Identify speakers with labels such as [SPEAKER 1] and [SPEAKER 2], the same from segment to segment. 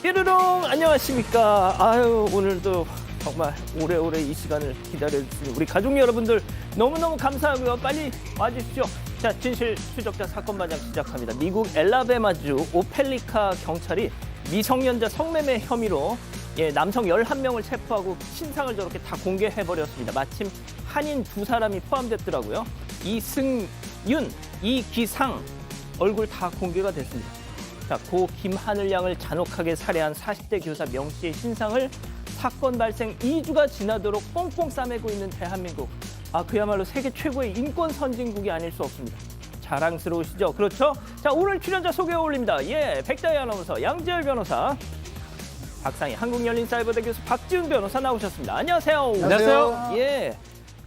[SPEAKER 1] 뾰로롱 안녕하십니까. 아유 오늘도 정말 오래오래 이 시간을 기다려주신 우리 가족 여러분들 너무너무 감사하고요. 빨리 와주십시오. 자, 진실 추적자 사건 마냥 시작합니다. 미국 엘라베마주 오펠리카 경찰이 미성년자 성매매 혐의로 남성 11명을 체포하고 신상을 저렇게 다 공개해버렸습니다. 마침 한인 2사람이 포함됐더라고요. 이승윤, 이기상 얼굴 다 공개가 됐습니다. 자, 고 김하늘 양을 잔혹하게 살해한 40대 교사 명 씨의 신상을 사건 발생 2주가 지나도록 꽁꽁 싸매고 있는 대한민국. 그야말로 세계 최고의 인권 선진국이 아닐 수 없습니다. 자랑스러우시죠? 그렇죠? 자, 오늘 출연자 소개 올립니다. 백다희 아나운서, 양지열 변호사, 박상희 한국열린사이버대 교수, 박지훈 변호사 나오셨습니다. 안녕하세요.
[SPEAKER 2] 안녕하세요.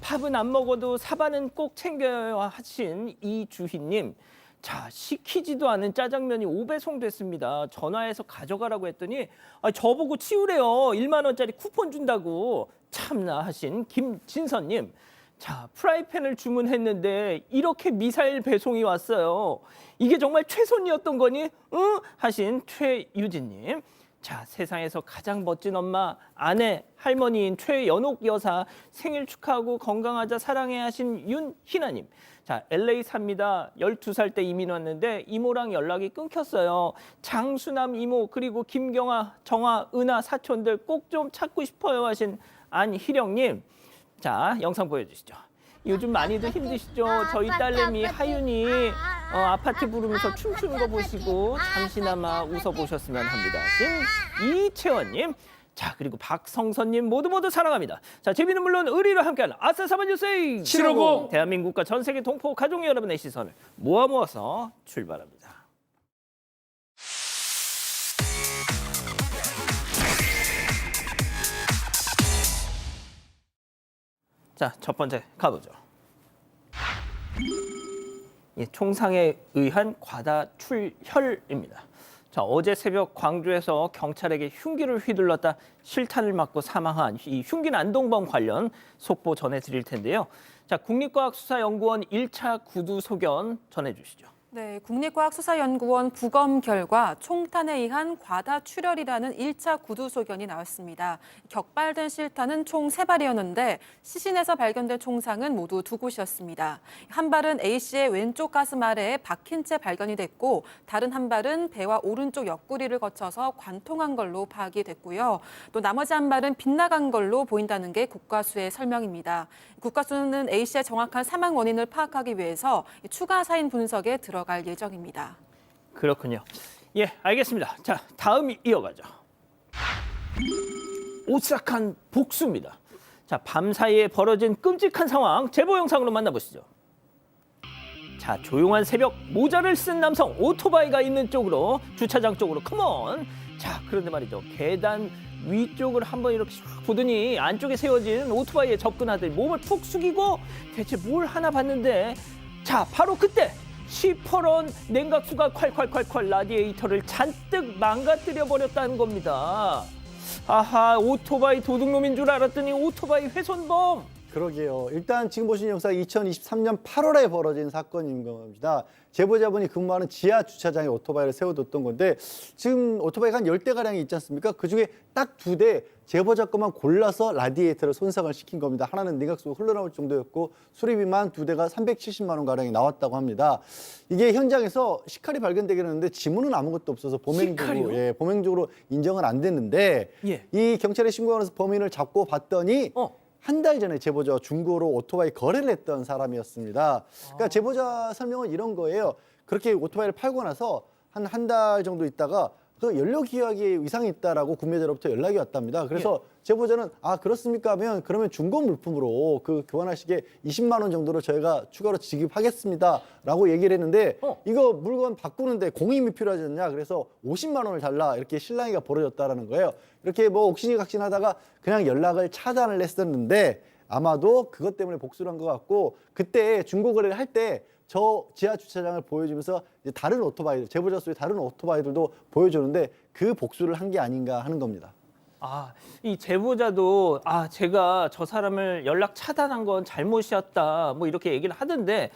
[SPEAKER 1] 팝은 안 먹어도 사과는 꼭 챙겨야 하신 이주희님. 자, 시키지도 않은 짜장면이 5배송 됐습니다. 전화해서 가져가라고 했더니 저보고 치우래요. 1만 원짜리 쿠폰 준다고. 참나 하신 김진선님. 자, 프라이팬을 주문했는데 이렇게 미사일 배송이 왔어요. 이게 정말 최선이었던 거니? 응? 하신 최유진님. 자, 세상에서 가장 멋진 엄마, 아내, 할머니인 최연옥 여사 생일 축하하고 건강하자 사랑해 하신 윤희나님. 자, LA 삽니다. 12살 때 이민 왔는데 이모랑 연락이 끊겼어요. 장수남 이모 그리고 김경아, 정아, 은하 사촌들 꼭 좀 찾고 싶어요 하신 안희령님. 자, 영상 보여주시죠. 요즘 많이들 힘드시죠? 저희 딸내미 하윤이 아파트 부르면서 춤추는 거 보시고 잠시나마 웃어보셨으면 합니다. 이채원님. 자, 그리고 박성선님 모두 사랑합니다. 자, 재미는 물론 의리로 함께하는 아싸 사반뉴스
[SPEAKER 2] 750.
[SPEAKER 1] 대한민국과 전 세계 동포 가족 여러분의 시선을 모아서 출발합니다. 자, 첫 번째 가보죠. 총상에 의한 과다 출혈입니다. 자, 어제 새벽 광주에서 경찰에게 흉기를 휘둘렀다 실탄을 맞고 사망한 이 흉기 난동범 관련 속보 전해드릴 텐데요. 자, 국립과학수사연구원 1차 구두 소견 전해주시죠.
[SPEAKER 3] 네, 국립과학수사연구원 부검 결과 총탄에 의한 과다 출혈이라는 1차 구두 소견이 나왔습니다. 격발된 실탄은 총 3발이었는데 시신에서 발견된 총상은 모두 2곳이었습니다. 한 발은 A씨의 왼쪽 가슴 아래에 박힌 채 발견이 됐고 다른 한 발은 배와 오른쪽 옆구리를 거쳐서 관통한 걸로 파악이 됐고요. 또 나머지 한 발은 빗나간 걸로 보인다는 게 국과수의 설명입니다. 국과수는 A씨의 정확한 사망 원인을 파악하기 위해서 추가 사인 분석에 들어갈 예정입니다.
[SPEAKER 1] 그렇군요. 알겠습니다. 자, 다음 이어가죠. 오싹한 복수입니다. 자, 밤 사이에 벌어진 끔찍한 상황 제보 영상으로 만나보시죠. 자, 조용한 새벽 모자를 쓴 남성 오토바이가 있는 쪽으로 주차장 쪽으로 컴온. 자, 그런데 말이죠. 계단 위쪽을 한번 이렇게 싹 보더니 안쪽에 세워진 오토바이에 접근하더니 몸을 푹 숙이고 대체 뭘 하나 봤는데 자, 바로 그때 시퍼런 냉각수가 콸콸콸콸 라디에이터를 잔뜩 망가뜨려 버렸다는 겁니다. 아하, 오토바이 도둑놈인 줄 알았더니 오토바이 훼손범.
[SPEAKER 2] 그러게요. 일단 지금 보시는 영상 2023년 8월에 벌어진 사건인 겁니다. 제보자분이 근무하는 지하 주차장에 오토바이를 세워뒀던 건데 지금 오토바이가 한 10대가량이 있지 않습니까? 그중에 딱 2대 제보자 것만 골라서 라디에이터를 손상을 시킨 겁니다. 하나는 냉각수가 흘러나올 정도였고 수리비만 2대가 370만 원가량이 나왔다고 합니다. 이게 현장에서 식칼이 발견되긴 했는데 지문은 아무것도 없어서 범행적으로 인정은 안 됐는데 이 경찰에 신고하면서 범인을 잡고 봤더니 한 달 전에 제보자와 중고로 오토바이 거래를 했던 사람이었습니다. 그러니까 제보자 설명은 이런 거예요. 그렇게 오토바이를 팔고 나서 한 달 정도 있다가 그 연료 기억에 이상이 있다라고 구매자로부터 연락이 왔답니다. 그래서 제보자는 그렇습니까 하면 그러면 중고 물품으로 그 교환하시게 20만 원 정도로 저희가 추가로 지급하겠습니다라고 얘기를 했는데 이거 물건 바꾸는데 공임이 필요하지 않냐 그래서 50만 원을 달라 이렇게 실랑이가 벌어졌다라는 거예요. 이렇게 뭐 옥신각신하다가 그냥 연락을 차단을 했었는데 아마도 그것 때문에 복수를 한 것 같고 그때 중고 거래를 할 때 저 지하 주차장을 보여주면서 이제 다른 오토바이들, 제보자 수의 다른 오토바이들도 보여주는데 그 복수를 한 게 아닌가 하는 겁니다.
[SPEAKER 1] 이 제보자도 제가 저 사람을 연락 차단한 건 잘못이었다 뭐 이렇게 얘기를 하던데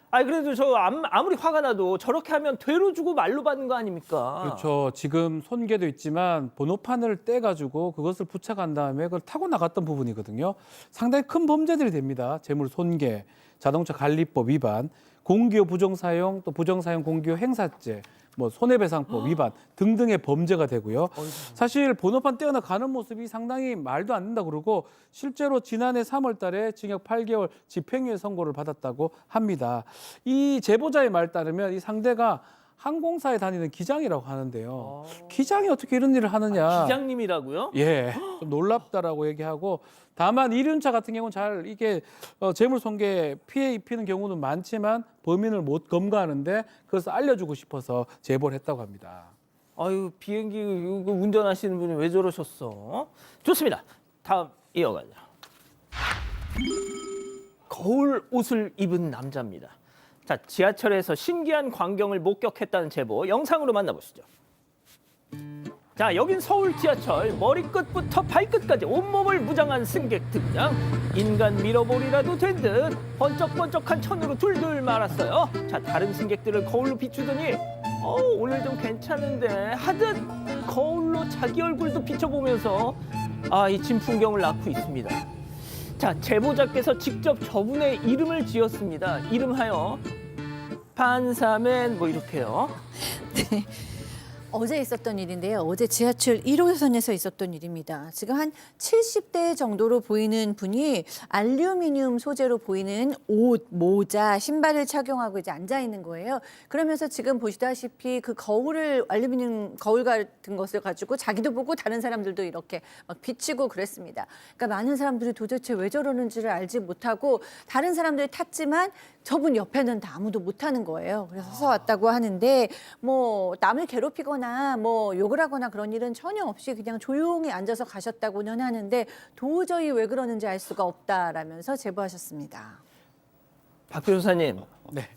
[SPEAKER 1] 아니 그래도 저 아무리 화가 나도 저렇게 하면 되로 주고 말로 받는 거 아닙니까?
[SPEAKER 4] 그렇죠. 지금 손괴도 있지만 번호판을 떼가지고 그것을 부착한 다음에 그걸 타고 나갔던 부분이거든요. 상당히 큰 범죄들이 됩니다. 재물 손괴, 자동차 관리법 위반, 공기요 부정사용, 또 부정사용 공기요 행사죄, 뭐 손해배상법 위반 등등의 범죄가 되고요. 사실 번호판 떼어나가는 모습이 상당히 말도 안 된다 그러고 실제로 지난해 3월 달에 징역 8개월 집행유예 선고를 받았다고 합니다. 이 제보자의 말 따르면 이 상대가 항공사에 다니는 기장이라고 하는데요. 기장이 어떻게 이런 일을 하느냐.
[SPEAKER 1] 기장님이라고요?
[SPEAKER 4] 예, 좀 놀랍다라고 얘기하고 다만 이륜차 같은 경우는 잘 이게 재물손괴 피해 입히는 경우는 많지만 범인을 못 검거하는데 그것을 알려주고 싶어서 제보를 했다고 합니다.
[SPEAKER 1] 아유 비행기 이거 운전하시는 분이 왜 저러셨어? 좋습니다. 다음 이어가죠. 거울 옷을 입은 남자입니다. 자, 지하철에서 신기한 광경을 목격했다는 제보 영상으로 만나보시죠. 자, 여긴 서울 지하철 머리끝부터 발끝까지 온몸을 무장한 승객 등장. 인간 밀어볼이라도 된 듯 번쩍번쩍한 천으로 둘둘 말았어요. 자, 다른 승객들을 거울로 비추더니 오늘 좀 괜찮은데 하듯 거울로 자기 얼굴도 비춰보면서 이 진풍경을 낳고 있습니다. 자, 제보자께서 직접 저분의 이름을 지었습니다. 이름하여 반사맨 뭐 이렇게요.
[SPEAKER 5] 네. 어제 있었던 일인데요. 어제 지하철 1호선에서 있었던 일입니다. 지금 한 70대 정도로 보이는 분이 알루미늄 소재로 보이는 옷, 모자, 신발을 착용하고 이제 앉아 있는 거예요. 그러면서 지금 보시다시피 그 거울을 알루미늄 거울 같은 것을 가지고 자기도 보고 다른 사람들도 이렇게 막 비치고 그랬습니다. 그러니까 많은 사람들이 도대체 왜 저러는지를 알지 못하고 다른 사람들이 탔지만 저분 옆에는 다 아무도 못 타는 거예요. 그래서 서서 왔다고 하는데 뭐 남을 괴롭히거나 뭐 욕을 하거나 그런 일은 전혀 없이 그냥 조용히 앉아서 가셨다고는 하는데 도저히 왜 그러는지 알 수가 없다라면서 제보하셨습니다.
[SPEAKER 1] 박 변호사님,
[SPEAKER 4] 네,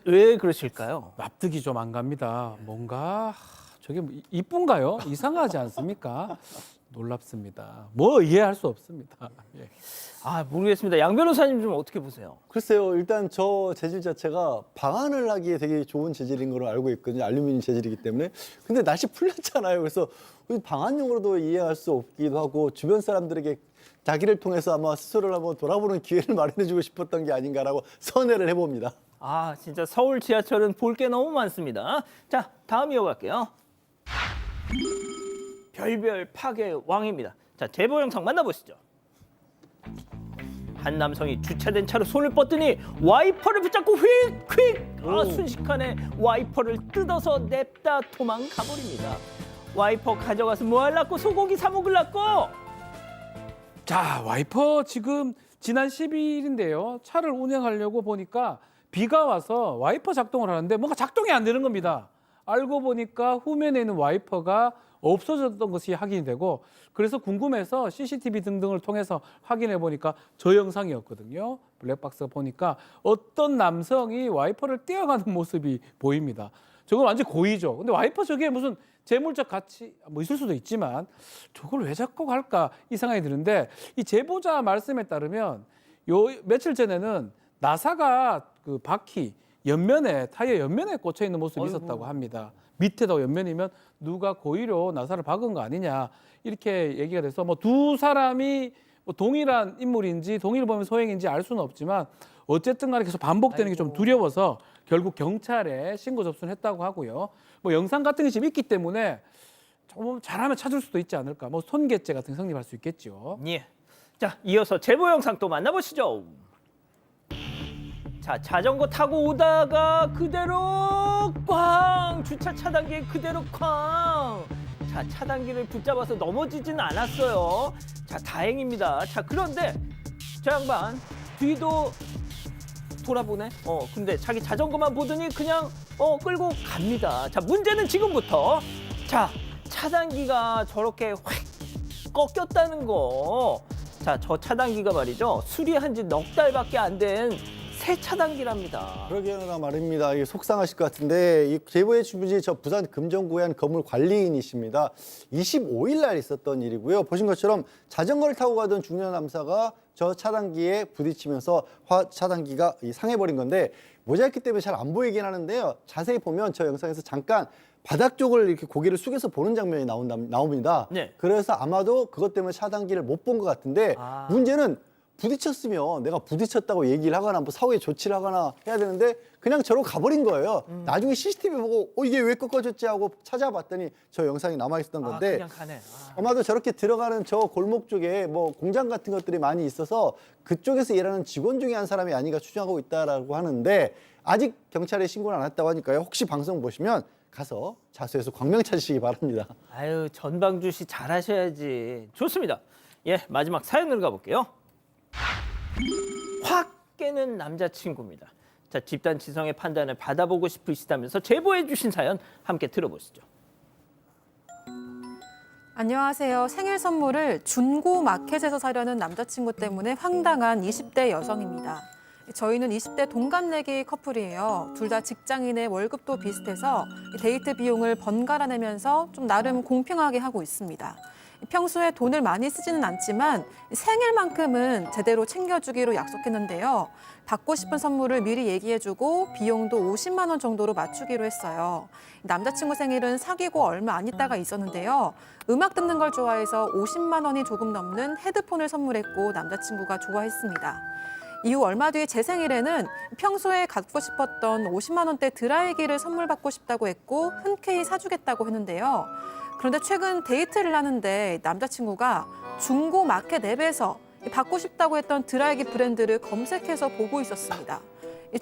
[SPEAKER 1] 왜 그러실까요?
[SPEAKER 4] 납득이 좀 안 갑니다. 뭔가 저게 뭐 이쁜가요? 이상하지 않습니까? 놀랍습니다. 뭐 이해할 수 없습니다. 예.
[SPEAKER 1] 모르겠습니다. 양 변호사님 좀 어떻게 보세요?
[SPEAKER 2] 글쎄요. 일단 저 재질 자체가 방한을 하기에 되게 좋은 재질인 걸로 알고 있거든요. 알루미늄 재질이기 때문에. 근데 날씨 풀렸잖아요. 그래서 방한용으로도 이해할 수 없기도 하고 주변 사람들에게 자기를 통해서 아마 스스로를 한번 돌아보는 기회를 마련해주고 싶었던 게 아닌가라고 선회를 해봅니다.
[SPEAKER 1] 진짜 서울 지하철은 볼 게 너무 많습니다. 자, 다음 이어갈게요. 별별 파괴 왕입니다. 자, 제보 영상 만나보시죠. 한 남성이 주차된 차로 손을 뻗더니 와이퍼를 붙잡고 휙휙 순식간에 와이퍼를 뜯어서 냅다 도망가 버립니다. 와이퍼 가져가서 뭐 할라고 소고기 사 먹으려고?
[SPEAKER 4] 자, 와이퍼 지금 지난 12일인데요. 차를 운행하려고 보니까 비가 와서 와이퍼 작동을 하는데 뭔가 작동이 안 되는 겁니다. 알고 보니까 후면에 있는 와이퍼가 없어졌던 것이 확인이 되고 그래서 궁금해서 CCTV 등등을 통해서 확인해 보니까 저 영상이었거든요. 블랙박스가 보니까 어떤 남성이 와이퍼를 떼어가는 모습이 보입니다. 저건 완전 고의죠. 근데 와이퍼 저게 무슨 재물적 가치 뭐 있을 수도 있지만 저걸 왜 자꾸 할까 이 생각이 드는데 이 제보자 말씀에 따르면 요 며칠 전에는 나사가 그 바퀴 옆면에 타이어 옆면에 꽂혀 있는 모습이 있었다고 합니다. 밑에도 옆면이면 누가 고의로 나사를 박은 거 아니냐 이렇게 얘기가 돼서 뭐 두 사람이 뭐 동일한 인물인지 동일범의 소행인지 알 수는 없지만 어쨌든 간에 계속 반복되는 게 좀 두려워서 결국 경찰에 신고 접수를 했다고 하고요. 뭐 영상 같은 게 지금 있기 때문에 좀 잘하면 찾을 수도 있지 않을까. 뭐 손괴죄 같은 게 성립할 수 있겠죠.
[SPEAKER 1] 예. 자, 이어서 제보 영상 또 만나보시죠. 자, 자전거 타고 오다가 그대로 꽝! 주차 차단기에 그대로 꽝! 자, 차단기를 붙잡아서 넘어지진 않았어요. 자, 다행입니다. 자, 그런데 저 양반 뒤도 돌아보네. 근데 자기 자전거만 보더니 그냥 끌고 갑니다. 자, 문제는 지금부터. 자, 차단기가 저렇게 확 꺾였다는 거. 자, 저 차단기가 말이죠. 수리한 지 넉 달밖에 안 된 새 차단기랍니다.
[SPEAKER 2] 그러게나 말입니다. 이게 속상하실 것 같은데 이 제보의 주민이 저 부산 금정구의 한 건물 관리인이십니다. 25일 날 있었던 일이고요. 보신 것처럼 자전거를 타고 가던 중년 남사가 저 차단기에 부딪히면서 차단기가 상해버린 건데 모자이크 때문에 잘 안 보이긴 하는데요. 자세히 보면 저 영상에서 잠깐 바닥 쪽을 이렇게 고개를 숙여서 보는 장면이 나옵니다.
[SPEAKER 1] 네.
[SPEAKER 2] 그래서 아마도 그것 때문에 차단기를 못 본 것 같은데 문제는 부딪혔으면 내가 부딪혔다고 얘기를 하거나 뭐 사후에 조치를 하거나 해야 되는데 그냥 저러고 가버린 거예요. 나중에 CCTV 보고 이게 왜 꺾어졌지 하고 찾아봤더니 저 영상이 남아있었던 건데
[SPEAKER 1] 그냥 가네.
[SPEAKER 2] 아마도 저렇게 들어가는 저 골목 쪽에 뭐 공장 같은 것들이 많이 있어서 그쪽에서 일하는 직원 중에 한 사람이 아닌가 추정하고 있다라고 하는데 아직 경찰에 신고는 안 했다고 하니까요. 혹시 방송 보시면 가서 자수해서 광명 찾으시기 바랍니다.
[SPEAKER 1] 아유, 전방주 씨 잘하셔야지. 좋습니다. 예, 마지막 사연으로 가볼게요. 확 깨는 남자친구입니다. 자, 집단 지성의 판단을 받아보고 싶으시다면서 제보해 주신 사연 함께 들어보시죠.
[SPEAKER 3] 안녕하세요. 생일 선물을 중고 마켓에서 사려는 남자친구 때문에 황당한 20대 여성입니다. 저희는 20대 동갑내기 커플이에요. 둘 다 직장인의 월급도 비슷해서 데이트 비용을 번갈아 내면서 좀 나름 공평하게 하고 있습니다. 평소에 돈을 많이 쓰지는 않지만 생일만큼은 제대로 챙겨주기로 약속했는데요. 받고 싶은 선물을 미리 얘기해주고 비용도 50만 원 정도로 맞추기로 했어요. 남자친구 생일은 사귀고 얼마 안 있다가 있었는데요. 음악 듣는 걸 좋아해서 50만 원이 조금 넘는 헤드폰을 선물했고 남자친구가 좋아했습니다. 이후 얼마 뒤에 제 생일에는 평소에 갖고 싶었던 50만 원대 드라이기를 선물 받고 싶다고 했고 흔쾌히 사주겠다고 했는데요. 그런데 최근 데이트를 하는데 남자친구가 중고 마켓 앱에서 받고 싶다고 했던 드라이기 브랜드를 검색해서 보고 있었습니다.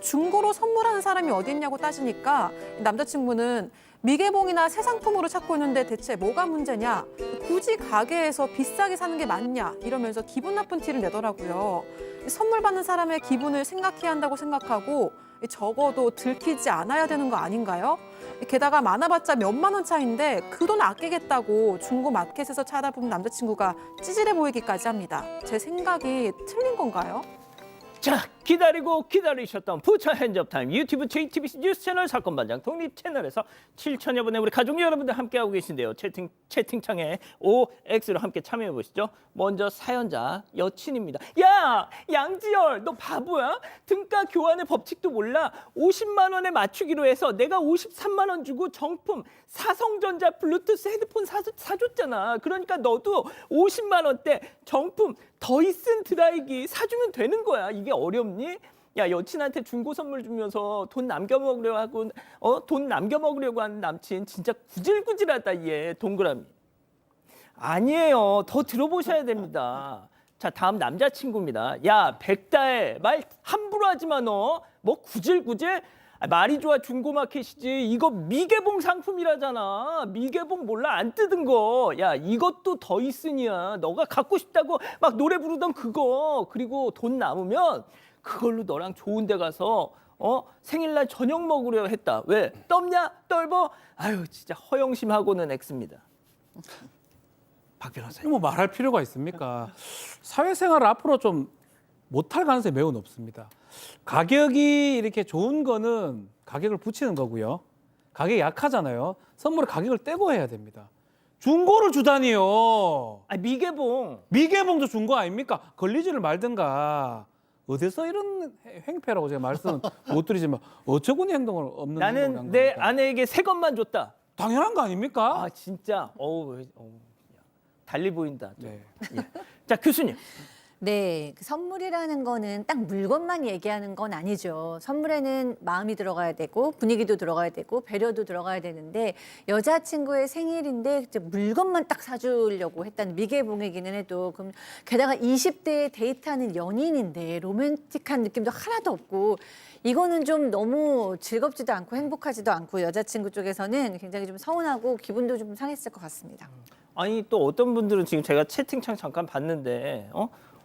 [SPEAKER 3] 중고로 선물하는 사람이 어디 있냐고 따지니까 남자친구는 미개봉이나 새 상품으로 찾고 있는데 대체 뭐가 문제냐? 굳이 가게에서 비싸게 사는 게 맞냐? 이러면서 기분 나쁜 티를 내더라고요. 선물 받는 사람의 기분을 생각해야 한다고 생각하고 적어도 들키지 않아야 되는 거 아닌가요? 게다가 많아봤자 몇만 원 차인데 그 돈 아끼겠다고 중고 마켓에서 찾아본 남자친구가 찌질해 보이기까지 합니다. 제 생각이 틀린 건가요?
[SPEAKER 1] 자, 기다리고 기다리셨던 부처 핸즈업타임 유튜브 JTBC 뉴스 채널 사건 반장 독립 채널에서 7천여 분의 우리 가족 여러분들 함께하고 계신데요. 채팅창에 OX로 함께 참여해 보시죠. 먼저 사연자 여친입니다. 야, 양지열 너 바보야? 등가 교환의 법칙도 몰라. 50만 원에 맞추기로 해서 내가 53만 원 주고 정품 사성전자 블루투스 헤드폰 사줬잖아. 그러니까 너도 50만 원대 정품 더이슨 드라이기 사주면 되는 거야. 이게 어렵니? 야, 여친한테 중고 선물 주면서 돈 남겨 먹으려고 하는 남친 진짜 구질구질하다 얘. 동그라미. 아니에요. 더 들어보셔야 됩니다. 자, 다음 남자친구입니다. 야, 백다해. 말 함부로 하지 마 너. 뭐 구질구질? 말이 좋아 중고마켓이지. 이거 미개봉 상품이라잖아. 미개봉 몰라 안 뜯은 거. 야, 이것도 더 있으니야. 너가 갖고 싶다고 막 노래 부르던 그거. 그리고 돈 남으면 그걸로 너랑 좋은 데 가서 생일날 저녁 먹으려 했다. 왜? 떱냐? 떫어? 아유, 진짜 허영심하고는 X입니다. 박 변호사님.
[SPEAKER 4] 뭐 말할 필요가 있습니까? 사회생활을 앞으로 좀 못할 가능성이 매우 높습니다. 가격이 이렇게 좋은 거는 가격을 붙이는 거고요. 가격이 약하잖아요. 선물을 가격을 떼고 해야 됩니다. 중고를 주다니요.
[SPEAKER 1] 아, 미개봉.
[SPEAKER 4] 미개봉도 중고 아닙니까? 걸리지를 말든가. 어디서 이런 행패라고 제가 말씀 못 드리지만 어처구니 행동을 없는 행동을 한
[SPEAKER 1] 나는 내
[SPEAKER 4] 겁니까?
[SPEAKER 1] 아내에게 새 것만 줬다.
[SPEAKER 4] 당연한 거 아닙니까?
[SPEAKER 1] 아, 진짜. 달리 보인다. 좀.
[SPEAKER 4] 네.
[SPEAKER 1] 예. 자, 교수님.
[SPEAKER 5] 네, 그 선물이라는 거는 딱 물건만 얘기하는 건 아니죠. 선물에는 마음이 들어가야 되고 분위기도 들어가야 되고 배려도 들어가야 되는데 여자친구의 생일인데 이제 물건만 딱 사주려고 했다는 미개봉이기는 해도 그럼 게다가 20대에 데이트하는 연인인데 로맨틱한 느낌도 하나도 없고 이거는 좀 너무 즐겁지도 않고 행복하지도 않고 여자친구 쪽에서는 굉장히 좀 서운하고 기분도 좀 상했을 것 같습니다.
[SPEAKER 1] 아니, 또 어떤 분들은 지금 제가 채팅창 잠깐 봤는데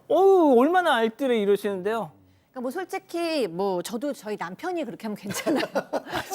[SPEAKER 1] 얼마나 알뜰해 이러시는데요.
[SPEAKER 5] 그러니까 뭐 솔직히 뭐 저도 저희 남편이 그렇게 하면 괜찮아요.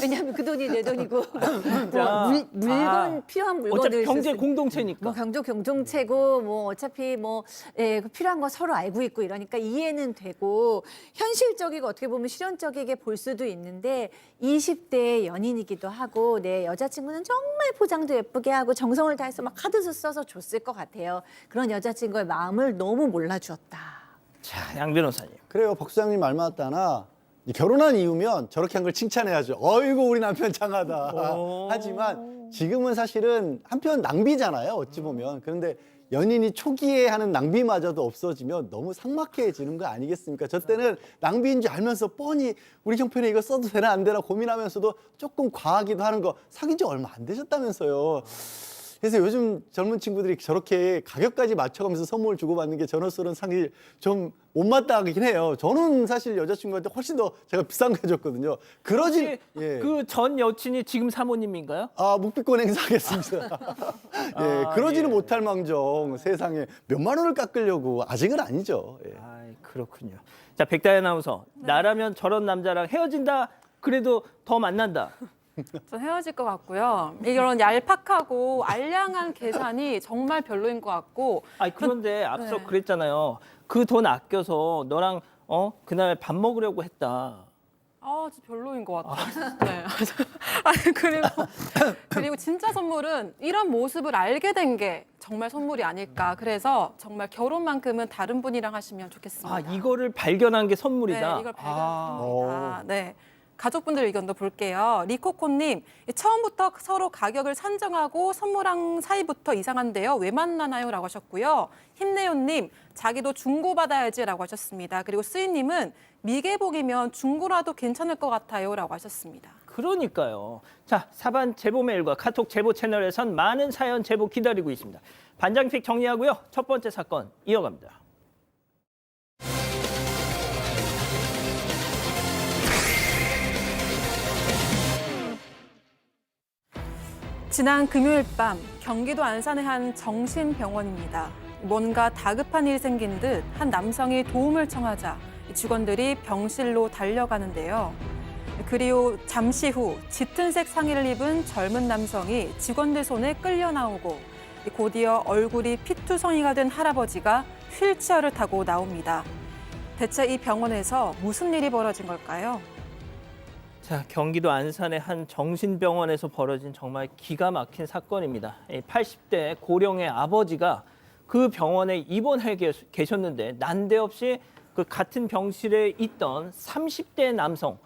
[SPEAKER 5] 왜냐하면 그 돈이 내 돈이고 뭐 물건 필요한 물건을
[SPEAKER 1] 어차피 경제
[SPEAKER 5] 쓸 수-
[SPEAKER 1] 공동체니까.
[SPEAKER 5] 뭐 경제 공동체고 뭐 어차피 뭐 예, 필요한 거 서로 알고 있고 이러니까 이해는 되고 현실적이고 어떻게 보면 실현적이게 볼 수도 있는데 20대 연인이기도 하고 내 여자친구는 정말 포장도 예쁘게 하고 정성을 다해서 막 카드도 써서 줬을 것 같아요. 그런 여자친구의 마음을 너무 몰라주었다.
[SPEAKER 1] 자, 양 변호사님.
[SPEAKER 2] 그래요. 박 수장님 말 맞다나 결혼한 이후면 저렇게 한 걸 칭찬해야죠. 어이구 우리 남편 장하다. 하지만 지금은 사실은 한편 낭비잖아요. 어찌 보면. 그런데 연인이 초기에 하는 낭비마저도 없어지면 너무 삭막해지는 거 아니겠습니까? 저 때는 낭비인 줄 알면서 뻔히 우리 형편에 이거 써도 되나 안 되나 고민하면서도 조금 과하기도 하는 거 사귄 지 얼마 안 되셨다면서요. 그래서 요즘 젊은 친구들이 저렇게 가격까지 맞춰가면서 선물 주고받는 게 저로서는 사실 좀 못마땅하긴 해요. 저는 사실 여자친구한테 훨씬 더 제가 비싼 거 해줬거든요. 그러지, 예.
[SPEAKER 1] 그 전 여친이 지금 사모님인가요?
[SPEAKER 2] 아, 묵비권 행사하겠습니다. 예, 그러지는
[SPEAKER 1] 예.
[SPEAKER 2] 못할 망정 세상에 몇만 원을 깎으려고 아직은 아니죠. 예.
[SPEAKER 1] 그렇군요. 자, 백다희 아나운서. 나라면 저런 남자랑 헤어진다. 그래도 더 만난다.
[SPEAKER 3] 전 헤어질 것 같고요. 이런 얄팍하고 알량한 계산이 정말 별로인 것 같고.
[SPEAKER 1] 그런데 앞서
[SPEAKER 3] 네.
[SPEAKER 1] 그랬잖아요. 그 돈 아껴서 너랑 그날 밥 먹으려고 했다.
[SPEAKER 3] 진짜 별로인 것 같아요. 네. 아니, 그리고 진짜 선물은 이런 모습을 알게 된 게 정말 선물이 아닐까. 그래서 정말 결혼만큼은 다른 분이랑 하시면 좋겠습니다.
[SPEAKER 1] 이거를 발견한 게 선물이다.
[SPEAKER 3] 네, 이걸 발견한 선물이다. 네. 가족분들 의견도 볼게요. 리코코님, 처음부터 서로 가격을 산정하고 선물한 사이부터 이상한데요. 왜 만나나요? 라고 하셨고요. 힘내요님, 자기도 중고 받아야지 라고 하셨습니다. 그리고 쓰이님은 미개복이면 중고라도 괜찮을 것 같아요. 라고 하셨습니다.
[SPEAKER 1] 그러니까요. 자, 사반 제보 메일과 카톡 제보 채널에선 많은 사연 제보 기다리고 있습니다. 반장픽 정리하고요. 첫 번째 사건 이어갑니다.
[SPEAKER 3] 지난 금요일 밤 경기도 안산의 한 정신병원입니다. 뭔가 다급한 일이 생긴 듯 한 남성이 도움을 청하자 직원들이 병실로 달려가는데요. 그리고 잠시 후 짙은색 상의를 입은 젊은 남성이 직원들 손에 끌려 나오고 곧이어 얼굴이 피투성이가 된 할아버지가 휠체어를 타고 나옵니다. 대체 이 병원에서 무슨 일이 벌어진 걸까요?
[SPEAKER 1] 자, 경기도 안산의 한 정신병원에서 벌어진 정말 기가 막힌 사건입니다. 80대 고령의 아버지가 그 병원에 입원해 계셨는데 난데없이 그 같은 병실에 있던 30대 남성,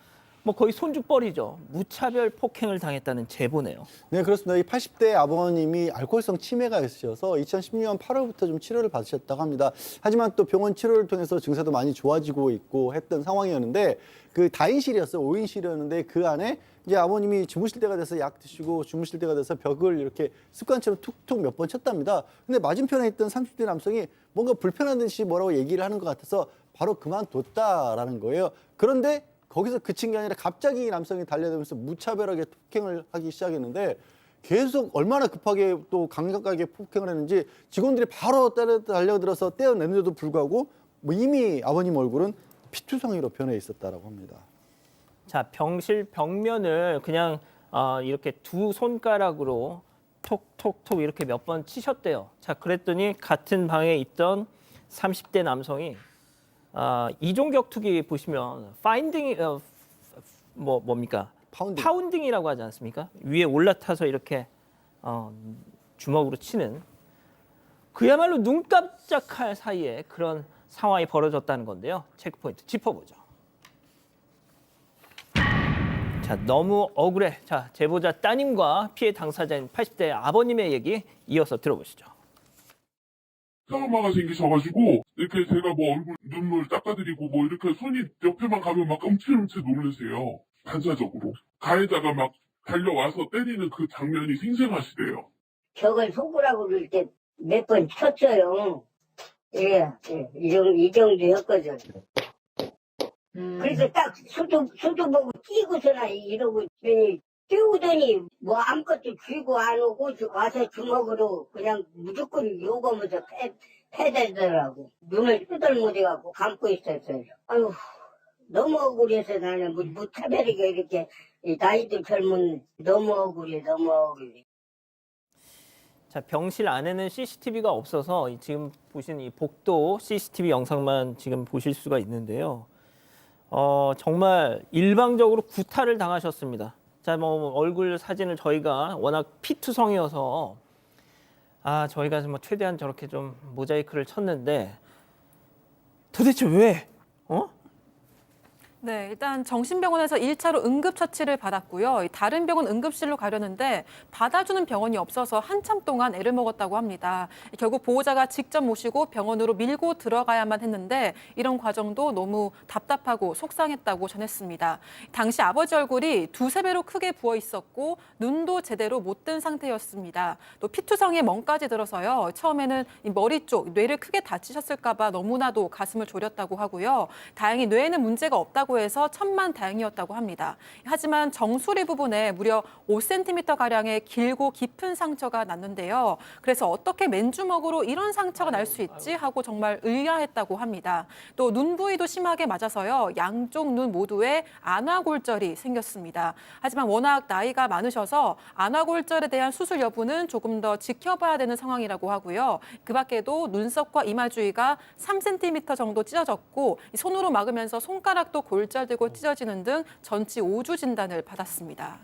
[SPEAKER 1] 뭐 거의 손주뻘이죠. 무차별 폭행을 당했다는 제보네요.
[SPEAKER 2] 네, 그렇습니다. 이 80대 아버님이 알코올성 치매가 있으셔서 2016년 8월부터 좀 치료를 받으셨다고 합니다. 하지만 또 병원 치료를 통해서 증세도 많이 좋아지고 있고 했던 상황이었는데 그 다인실이었어요. 5인실이었는데 그 안에 이제 아버님이 주무실 때가 돼서 약 드시고 주무실 때가 돼서 벽을 이렇게 습관처럼 툭툭 몇 번 쳤답니다. 근데 맞은편에 있던 30대 남성이 뭔가 불편한 듯이 뭐라고 얘기를 하는 것 같아서 바로 그만뒀다라는 거예요. 그런데 거기서 그친 게 아니라 갑자기 이 남성이 달려들면서 무차별하게 폭행을 하기 시작했는데 계속 얼마나 급하게 또 강력하게 폭행을 했는지 직원들이 바로 달려들어서 떼어내는데도 불구하고 뭐 이미 아버님 얼굴은 피투성이로 변해 있었다라고 합니다.
[SPEAKER 1] 자, 병실 벽면을 그냥 이렇게 두 손가락으로 톡톡톡 이렇게 몇 번 치셨대요. 자, 그랬더니 같은 방에 있던 30대 남성이 이종격투기 보시면 파인딩 뭡니까? 파운딩이라고 하지 않습니까? 위에 올라타서 이렇게 주먹으로 치는 그야말로 눈 깜짝할 사이에 그런 상황이 벌어졌다는 건데요. 체크포인트 짚어보죠. 자, 너무 억울해. 자, 제보자 따님과 피해 당사자인 80대 아버님의 얘기 이어서 들어보시죠.
[SPEAKER 6] 트라우마가 생기셔가지고 이렇게 제가 뭐 얼굴 눈물 닦아드리고 뭐 이렇게 손이 옆에만 가면 막 움찔움찔 놀라세요. 반사적으로. 가해자가 막 달려와서 때리는 그 장면이 생생하시대요.
[SPEAKER 7] 벽을 손가락으로 이렇게 몇 번 쳤어요. 예, 이 정도였거든. 그래서 딱 수도 보고 뛰고서나 이러고 뛰우더니 뭐 아무것도 쥐고 안 오고 와서 주먹으로 그냥 무조건 요거면서 패대더라고. 눈을 뚜덜 못해갖고 감고 있었어요. 아유, 너무 억울해서 나는 무차별하게 이렇게 이 나이도 젊은 너무 억울해 너무 억울해.
[SPEAKER 1] 자, 병실 안에는 CCTV가 없어서 지금 보신 이 복도 CCTV 영상만 지금 보실 수가 있는데요. 정말 일방적으로 구타를 당하셨습니다. 자, 뭐 얼굴 사진을 저희가 워낙 피투성이어서 저희가 뭐 최대한 저렇게 좀 모자이크를 쳤는데 도대체 왜?
[SPEAKER 3] 네, 일단 정신병원에서 1차로 응급처치를 받았고요. 다른 병원 응급실로 가려는데 받아주는 병원이 없어서 한참 동안 애를 먹었다고 합니다. 결국 보호자가 직접 모시고 병원으로 밀고 들어가야만 했는데 이런 과정도 너무 답답하고 속상했다고 전했습니다. 당시 아버지 얼굴이 두세 배로 크게 부어 있었고 눈도 제대로 못 뜬 상태였습니다. 또 피투성이에 멍까지 들어서요. 처음에는 이 머리 쪽, 뇌를 크게 다치셨을까 봐 너무나도 가슴을 졸였다고 하고요. 다행히 뇌에는 문제가 없다고 해서 천만다행이었다고 합니다. 하지만 정수리 부분에 무려 5cm가량의 길고 깊은 상처가 났는데요. 그래서 어떻게 맨주먹으로 이런 상처가 날 수 있지 하고 정말 의아했다고 합니다. 또 눈 부위도 심하게 맞아서요. 양쪽 눈 모두에 안화골절이 생겼습니다. 하지만 워낙 나이가 많으셔서 안화골절에 대한 수술 여부는 조금 더 지켜봐야 되는 상황이라고 하고요. 그 밖에도 눈썹과 이마 주위가 3cm 정도 찢어졌고 손으로 막으면서 손가락도 골절되고 찢어지는 등 전치 5주 진단을 받았습니다.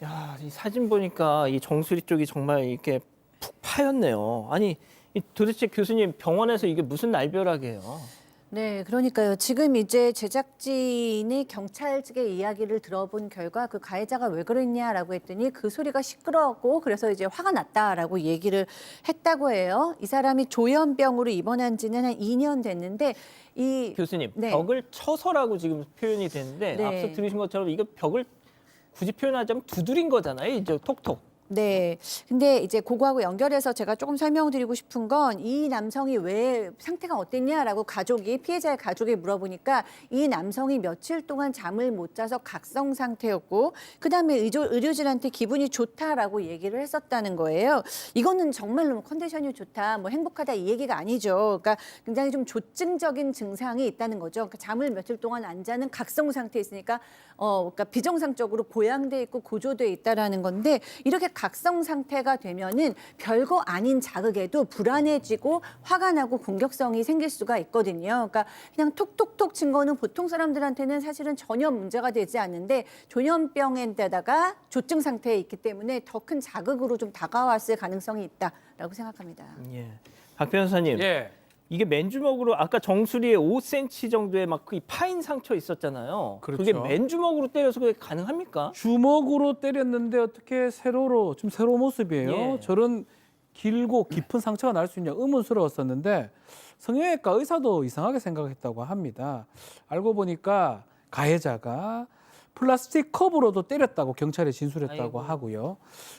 [SPEAKER 1] 야, 이 사진 보니까 이 정수리 쪽이 정말 이렇게 푹 파였네요. 아니, 도대체 교수님 병원에서 이게 무슨 날벼락이에요?
[SPEAKER 5] 네, 그러니까요. 지금 이제 제작진이 경찰 측의 이야기를 들어본 결과 그 가해자가 왜 그랬냐라고 했더니 그 소리가 시끄러웠고 그래서 이제 화가 났다라고 얘기를 했다고 해요. 이 사람이 조현병으로 입원한 지는 한 2년 됐는데 이
[SPEAKER 1] 교수님,
[SPEAKER 5] 네.
[SPEAKER 1] 벽을 쳐서라고 지금 표현이 되는데
[SPEAKER 5] 네.
[SPEAKER 1] 앞서 들으신 것처럼 이거 벽을 굳이 표현하자면 두드린 거잖아요. 이제 톡톡.
[SPEAKER 5] 네. 근데 이제 그거하고 연결해서 제가 조금 설명드리고 싶은 건 이 남성이 왜 상태가 어땠냐라고 피해자의 가족이 물어보니까 이 남성이 며칠 동안 잠을 못 자서 각성 상태였고 그다음에 의료진한테 기분이 좋다라고 얘기를 했었다는 거예요. 이거는 정말로 컨디션이 좋다, 뭐 행복하다 이 얘기가 아니죠. 그러니까 굉장히 좀 조증적인 증상이 있다는 거죠. 그러니까 잠을 며칠 동안 안 자는 각성 상태에 있으니까 그러니까 비정상적으로 보양돼 있고 고조돼 있다라는 건데 이렇게 각성 상태가 되면은 별거 아닌 자극에도 불안해지고 화가 나고 공격성이 생길 수가 있거든요. 그러니까 그냥 톡톡톡 친 거는 보통 사람들한테는 사실은 전혀 문제가 되지 않는데 조현병에다가 조증 상태에 있기 때문에 더 큰 자극으로 좀 다가왔을 가능성이 있다라고 생각합니다.
[SPEAKER 1] 예. 박 변호사님.
[SPEAKER 4] 예.
[SPEAKER 1] 이게 맨주먹으로 아까 정수리에 5cm 정도의 막 그 파인 상처 있었잖아요.
[SPEAKER 4] 그렇죠.
[SPEAKER 1] 그게 맨주먹으로 때려서 그게 가능합니까?
[SPEAKER 4] 주먹으로 때렸는데 어떻게 세로로 좀 새로운 모습이에요.
[SPEAKER 1] 예.
[SPEAKER 4] 저런 길고 깊은 상처가 날 수 있냐 의문스러웠었는데 성형외과 의사도 이상하게 생각했다고 합니다. 알고 보니까 가해자가 플라스틱 컵으로도 때렸다고 경찰에 진술했다고
[SPEAKER 1] 아이고.
[SPEAKER 4] 하고요.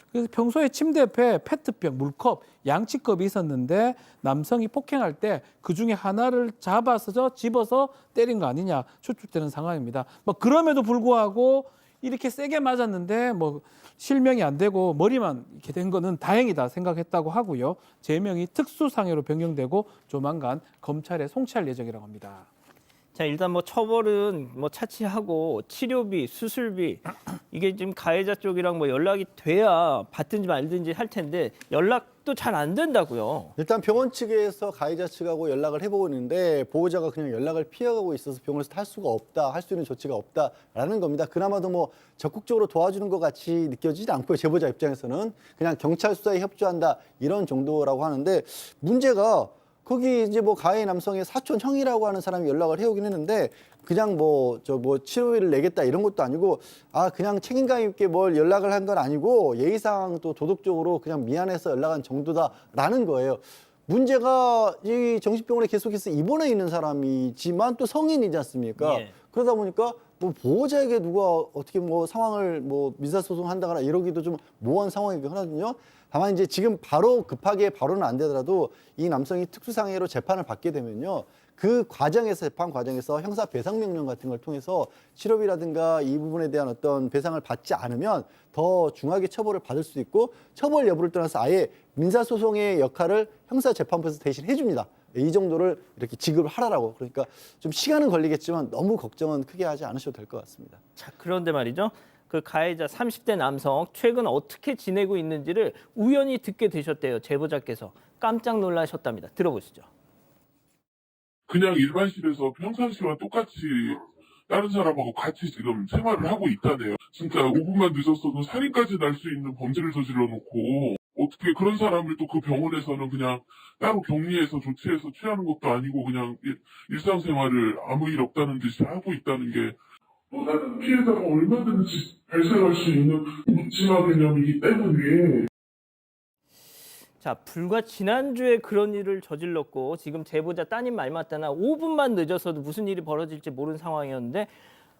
[SPEAKER 4] 그래서 평소에 침대 옆에 페트병, 물컵, 양치컵이 있었는데 남성이 폭행할 때 그중에 하나를 잡아서 집어서 때린 거 아니냐 추측되는 상황입니다. 뭐 그럼에도 불구하고 이렇게 세게 맞았는데 뭐 실명이 안 되고 머리만 이렇게 된 거는 다행이다 생각했다고 하고요. 제명이 특수상해로 변경되고 조만간 검찰에 송치할 예정이라고 합니다.
[SPEAKER 1] 자, 일단 뭐 처벌은 뭐 차치하고 치료비, 수술비 이게 지금 가해자 쪽이랑 뭐 연락이 돼야 받든지 말든지 할 텐데 연락도 잘 안 된다고요.
[SPEAKER 2] 일단 병원 측에서 가해자 측하고 연락을 해보고 있는데 보호자가 그냥 연락을 피해가고 있어서 병원에서 할 수가 없다, 할 수 있는 조치가 없다라는 겁니다. 그나마도 뭐 적극적으로 도와주는 것 같이 느껴지지 않고요. 제보자 입장에서는 그냥 경찰 수사에 협조한다 이런 정도라고 하는데 문제가 거기 이제 뭐 가해 남성의 사촌 형이라고 하는 사람이 연락을 해오긴 했는데 그냥 뭐 치료비를 내겠다 이런 것도 아니고 그냥 책임감 있게 뭘 연락을 한 건 아니고 예의상 또 도덕적으로 그냥 미안해서 연락한 정도다라는 거예요. 문제가 이 정신병원에 계속해서 입원해 있는 사람이지만 또 성인이지 않습니까?
[SPEAKER 1] 예.
[SPEAKER 2] 그러다 보니까 뭐 보호자에게 누가 어떻게 뭐 상황을 뭐 민사소송한다거나 이러기도 좀 모호한 상황이긴 하거든요. 다만 이제 지금 바로 급하게 바로는 안 되더라도 이 남성이 특수상해로 재판을 받게 되면요. 그 과정에서 재판 과정에서 형사 배상 명령 같은 걸 통해서 치료비라든가 이 부분에 대한 어떤 배상을 받지 않으면 더 중하게 처벌을 받을 수 있고 처벌 여부를 떠나서 아예 민사소송의 역할을 형사재판부에서 대신 해줍니다. 이 정도를 이렇게 지급을 하라라고. 그러니까 좀 시간은 걸리겠지만 너무 걱정은 크게 하지 않으셔도 될 것 같습니다.
[SPEAKER 1] 자, 그런데 말이죠. 그 가해자 30대 남성 최근 어떻게 지내고 있는지를 우연히 듣게 되셨대요. 제보자께서 깜짝 놀라셨답니다. 들어보시죠.
[SPEAKER 6] 그냥 일반실에서 평상시와 똑같이 다른 사람하고 같이 지금 생활을 하고 있다네요. 진짜 5분만 늦었어도 살인까지 날 수 있는 범죄를 저질러 놓고 어떻게 그런 사람을 또 그 병원에서는 그냥 따로 격리해서 조치해서 취하는 것도 아니고 그냥 일상생활을 아무 일 없다는 듯이 하고 있다는 게 또 다른 피해자가 얼마든지 발생할 수 있는 묻지마 개념이기 때문에
[SPEAKER 1] 자, 불과 지난주에 그런 일을 저질렀고 지금 제보자 따님 말 맞다나 5분만 늦어서도 무슨 일이 벌어질지 모르는 상황이었는데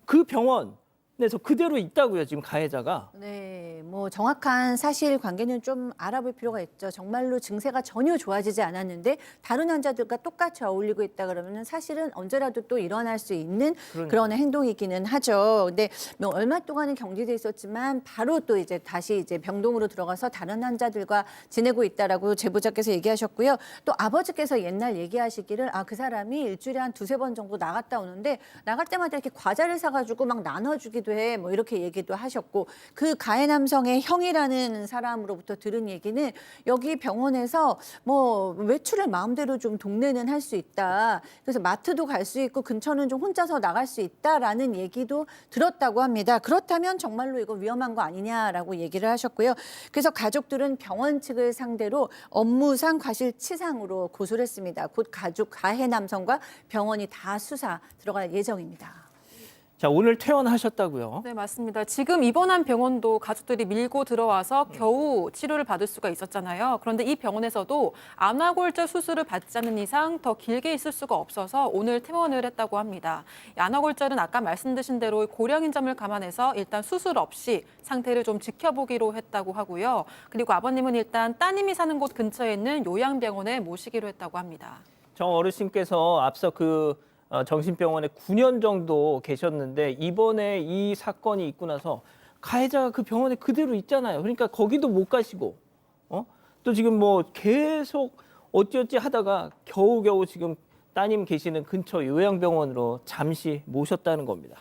[SPEAKER 1] 그 병원에서 그대로 있다고요, 지금 가해자가.
[SPEAKER 5] 네, 뭐 정확한 사실 관계는 좀 알아볼 필요가 있죠. 정말로 증세가 전혀 좋아지지 않았는데 다른 환자들과 똑같이 어울리고 있다 그러면은 사실은 언제라도 또 일어날 수 있는 그런 행동이기는 하죠. 근데 뭐 얼마 동안은 격리돼 있었지만 바로 또 이제 다시 이제 병동으로 들어가서 다른 환자들과 지내고 있다라고 제보자께서 얘기하셨고요. 또 아버지께서 옛날 얘기하시기를 그 사람이 일주일에 한 2-3번 정도 나갔다 오는데 나갈 때마다 이렇게 과자를 사가지고 막 나눠주기도 해. 뭐 이렇게 얘기도 하셨고 그 가해 남성의 형이라는 사람으로부터 들은 얘기는 여기 병원에서 뭐 외출을 마음대로 좀 동네는 할 수 있다. 그래서 마트도 갈 수 있고 근처는 좀 혼자서 나갈 수 있다라는 얘기도 들었다고 합니다. 그렇다면 정말로 이거 위험한 거 아니냐라고 얘기를 하셨고요. 그래서 가족들은 병원 측을 상대로 업무상 과실치상으로 고소를 했습니다. 곧 가족 가해 남성과 병원이 다 수사 들어갈 예정입니다.
[SPEAKER 1] 자, 오늘 퇴원하셨다고요.
[SPEAKER 3] 네, 맞습니다. 지금 입원한 병원도 가족들이 밀고 들어와서 겨우 치료를 받을 수가 있었잖아요. 그런데 이 병원에서도 안화골절 수술을 받지 않는 이상 더 길게 있을 수가 없어서 오늘 퇴원을 했다고 합니다. 이 안화골절은 아까 말씀드린 대로 고령인 점을 감안해서 일단 수술 없이 상태를 좀 지켜보기로 했다고 하고요. 그리고 아버님은 일단 따님이 사는 곳 근처에 있는 요양병원에 모시기로 했다고 합니다.
[SPEAKER 1] 정 어르신께서 앞서 정신병원에 9년 정도 계셨는데 이번에 이 사건이 있고 나서 가해자가 그 병원에 그대로 있잖아요. 그러니까 거기도 못 가시고 또 지금 뭐 계속 어찌어찌 하다가 겨우겨우 지금 따님 계시는 근처 요양병원으로 잠시 모셨다는 겁니다.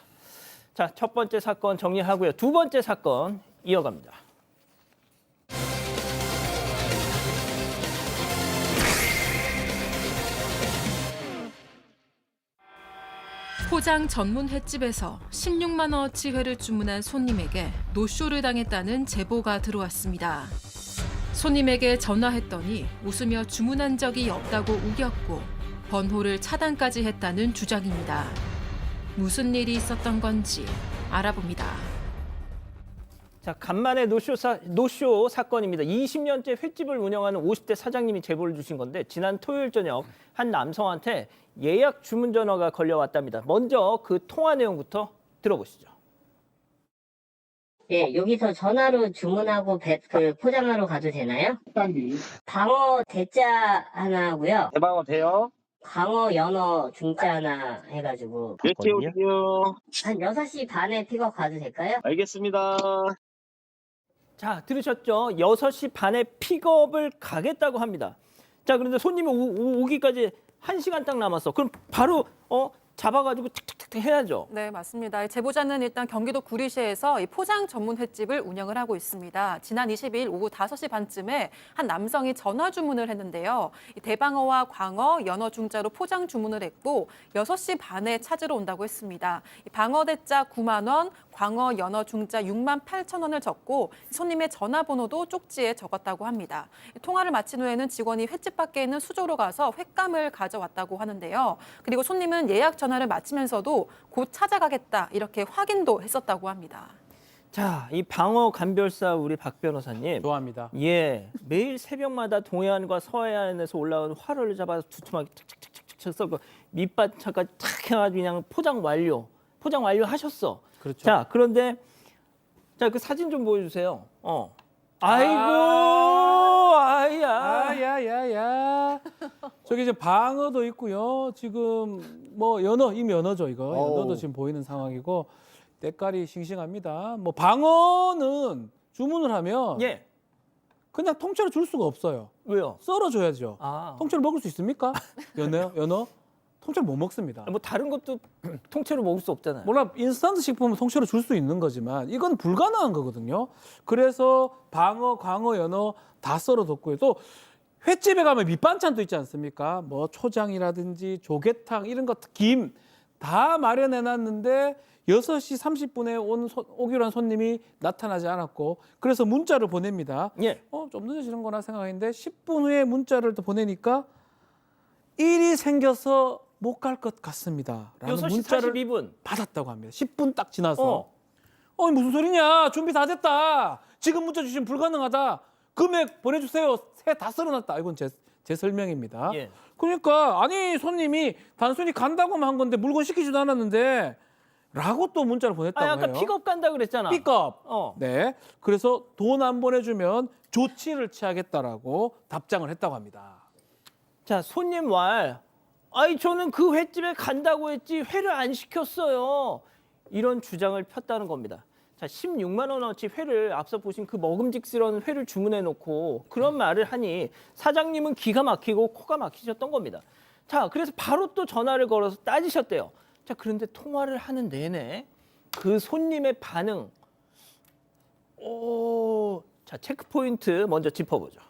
[SPEAKER 1] 자, 첫 번째 사건 정리하고요. 두 번째 사건 이어갑니다.
[SPEAKER 8] 포장 전문 횟집에서 16만 원어치 회를 주문한 손님에게 노쇼를 당했다는 제보가 들어왔습니다. 손님에게 전화했더니 웃으며 주문한 적이 없다고 우겼고 번호를 차단까지 했다는 주장입니다. 무슨 일이 있었던 건지 알아봅니다.
[SPEAKER 1] 자, 간만에 노쇼 사건입니다. 20년째 횟집을 운영하는 50대 사장님이 제보를 주신 건데 지난 토요일 저녁 한 남성한테 예약 주문 전화가 걸려왔답니다. 먼저 그 통화 내용부터 들어보시죠.
[SPEAKER 7] 예, 여기서 전화로 주문하고 포장하러 가도 되나요? 방어 대자 하나 하고요.
[SPEAKER 9] 대방어 돼요?
[SPEAKER 7] 광어, 연어, 중자 하나 해가지고
[SPEAKER 9] 이렇게 오시요.
[SPEAKER 7] 한 6시 반에 픽업 가도 될까요?
[SPEAKER 9] 알겠습니다.
[SPEAKER 1] 자, 들으셨죠? 6시 반에 픽업을 가겠다고 합니다. 자, 그런데 손님이 오기까지 1시간 딱 남았어. 그럼 바로 잡아가지고 탁탁탁 해야죠.
[SPEAKER 3] 네, 맞습니다. 제보자는 일단 경기도 구리시에서 이 포장 전문 횟집을 운영을 하고 있습니다. 지난 22일 오후 5시 반쯤에 한 남성이 전화 주문을 했는데요. 이 대방어와 광어, 연어 중자로 포장 주문을 했고 6시 반에 찾으러 온다고 했습니다. 이 방어 대자 9만 원, 광어, 연어 중자 6만 8천 원을 적고 손님의 전화번호도 쪽지에 적었다고 합니다. 통화를 마친 후에는 직원이 횟집 밖에 있는 수조로 가서 횟감을 가져왔다고 하는데요. 그리고 손님은 예약 전화를 마치면서도 곧 찾아가겠다 이렇게 확인도 했었다고 합니다.
[SPEAKER 1] 자, 이 방어 감별사 우리 박 변호사님.
[SPEAKER 4] 좋아합니다.
[SPEAKER 1] 예, 매일 새벽마다 동해안과 서해안에서 올라온 활어를 잡아서 두툼하게 착착착착착 쳐서 그 밑반찬까지 탁 해가지고 그냥 포장 완료 하셨어.
[SPEAKER 4] 그렇죠.
[SPEAKER 1] 자, 그런데 자, 그 사진 좀 보여주세요. 아이고, 아야.
[SPEAKER 4] 야야야. 저기 이제 방어도 있고요. 지금 뭐 연어 이미 연어죠 이거. 연어도 지금 보이는 상황이고 때깔이 싱싱합니다. 뭐 방어는 주문을 하면
[SPEAKER 1] 예.
[SPEAKER 4] 그냥 통째로 줄 수가 없어요.
[SPEAKER 1] 왜요?
[SPEAKER 4] 썰어줘야죠.
[SPEAKER 1] 아,
[SPEAKER 4] 통째로 먹을 수 있습니까? 연어? 통째로 못 먹습니다.
[SPEAKER 1] 뭐 다른 것도 통째로 먹을 수 없잖아요.
[SPEAKER 4] 물론 인스턴트 식품은 통째로 줄 수 있는 거지만 이건 불가능한 거거든요. 그래서 방어, 광어, 연어 다 썰어뒀고요. 또 횟집에 가면 밑반찬도 있지 않습니까? 뭐 초장이라든지 조개탕 이런 것, 김 다 마련해놨는데 6시 30분에 오기로 한 손님이 나타나지 않았고 그래서 문자를 보냅니다.
[SPEAKER 1] 예.
[SPEAKER 4] 좀 늦어지는 거나 생각했는데 10분 후에 문자를 또 보내니까 일이 생겨서 못 갈 것 같습니다. 라는
[SPEAKER 1] 6시
[SPEAKER 4] 문자를
[SPEAKER 1] 42분.
[SPEAKER 4] 받았다고 합니다. 10분 딱 지나서. 무슨 소리냐? 준비 다 됐다. 지금 문자 주시면 불가능하다. 금액 보내주세요. 새 다 썰어놨다. 이건 제 설명입니다.
[SPEAKER 1] 예.
[SPEAKER 4] 그러니까 아니 손님이 단순히 간다고만 한 건데 물건 시키지도 않았는데 라고 또 문자를 보냈다고
[SPEAKER 1] 아, 아까
[SPEAKER 4] 해요.
[SPEAKER 1] 픽업 간다 그랬잖아.
[SPEAKER 4] 픽업.
[SPEAKER 1] 어.
[SPEAKER 4] 네. 그래서 돈 안 보내주면 조치를 취하겠다라고 답장을 했다고 합니다.
[SPEAKER 1] 자, 손님 말. 아이, 저는 그 횟집에 간다고 했지 회를 안 시켰어요. 이런 주장을 폈다는 겁니다. 자, 16만 원어치 회를 앞서 보신 그 먹음직스러운 회를 주문해 놓고 그런 말을 하니 사장님은 기가 막히고 코가 막히셨던 겁니다. 자, 그래서 바로 또 전화를 걸어서 따지셨대요. 자, 그런데 통화를 하는 내내 그 손님의 반응. 자, 체크 포인트 먼저 짚어보죠.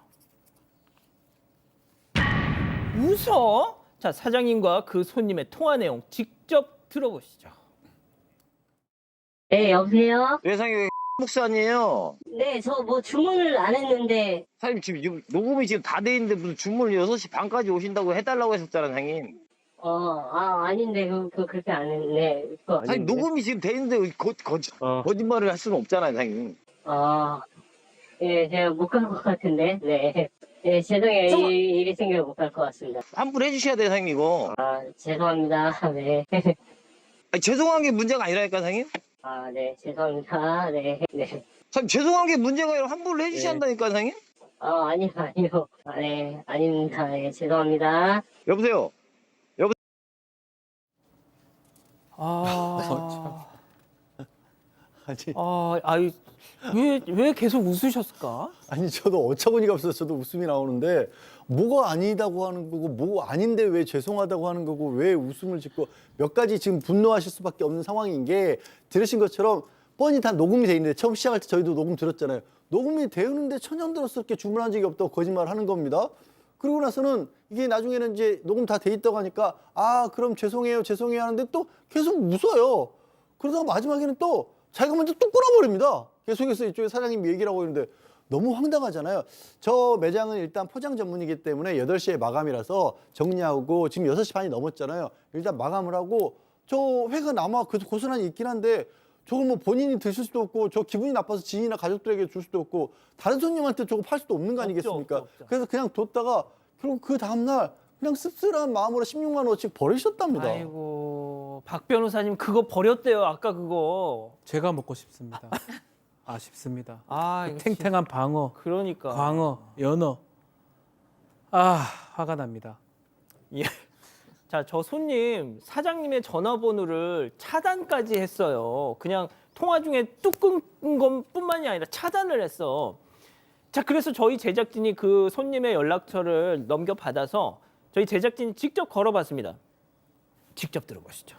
[SPEAKER 1] 웃어? 자, 사장님과 그 손님의 통화 내용 직접 들어보시죠.
[SPEAKER 7] 네, 여보세요?
[SPEAKER 9] 외상이 목사님이에요.
[SPEAKER 7] 네, 저 뭐 주문을 안 했는데.
[SPEAKER 9] 사장님 지금 녹음이 지금 다 돼 있는데 무슨 주문을 6시 반까지 오신다고 해달라고 했었잖아요, 사장님.
[SPEAKER 7] 아닌데, 그렇게 안 했네.
[SPEAKER 9] 사장님 녹음이 지금 돼 있는데 왜 거짓말을 할 수는 없잖아요, 사장님.
[SPEAKER 7] 예, 제가 못 갈 것 같은데. 네. 예, 죄송해요. 일이 생겨 못 갈 것 같습니다.
[SPEAKER 9] 환불 해주셔야 돼요, 사장님 이거.
[SPEAKER 7] 죄송합니다. 네.
[SPEAKER 9] 아니, 죄송한 게 문제가 아니라니까, 사장님.
[SPEAKER 7] 네, 죄송합니다. 네. 네.
[SPEAKER 9] 사장님 죄송한 게 문제가 아니라 환불을 해주셔야 한다니까, 사장님.
[SPEAKER 7] 아니요. 네, 아닙니다. 예, 죄송합니다.
[SPEAKER 9] 여보세요.
[SPEAKER 1] 왜 계속 웃으셨을까?
[SPEAKER 2] 아니 저도 어처구니가 없어서 저도 웃음이 나오는데 뭐가 아니다고 하는 거고 뭐 아닌데 왜 죄송하다고 하는 거고 왜 웃음을 짓고 몇 가지 지금 분노하실 수밖에 없는 상황인 게 들으신 것처럼 뻔히 다 녹음이 돼 있는데 처음 시작할 때 저희도 녹음 들었잖아요. 녹음이 되었는데 천연덕스럽게 주문한 적이 없다고 거짓말을 하는 겁니다. 그러고 나서는 이게 나중에는 이제 녹음 다 돼 있다고 하니까 그럼 죄송해요 하는데 또 계속 웃어요. 그러다가 마지막에는 또 자기가 먼저 뚝 끊어버립니다. 계속해서 이쪽에 사장님이 얘기를 하고 있는데 너무 황당하잖아요. 저 매장은 일단 포장 전문이기 때문에 8시에 마감이라서 정리하고 지금 6시 반이 넘었잖아요. 일단 마감을 하고 저 회가 남아 고스란히 있긴 한데 저걸 뭐 본인이 드실 수도 없고 저 기분이 나빠서 지인이나 가족들에게 줄 수도 없고 다른 손님한테 저거 팔 수도 없는 거 아니겠습니까?
[SPEAKER 1] 없죠.
[SPEAKER 2] 그래서 그냥 뒀다가 결국 그 다음날 그냥 씁쓸한 마음으로 16만 원어치 버리셨답니다.
[SPEAKER 1] 아이고, 박 변호사님 그거 버렸대요. 아까 그거.
[SPEAKER 4] 제가 먹고 싶습니다. 아쉽습니다.
[SPEAKER 1] 이거
[SPEAKER 4] 탱탱한 방어,
[SPEAKER 1] 그러니까.
[SPEAKER 4] 광어, 연어. 화가 납니다.
[SPEAKER 1] 예. 자, 저 손님 사장님의 전화번호를 차단까지 했어요. 그냥 통화 중에 뚝 끊은 것뿐만이 아니라 차단을 했어. 자, 그래서 저희 제작진이 그 손님의 연락처를 넘겨받아서 저희 제작진이 직접 걸어봤습니다. 직접 들어보시죠.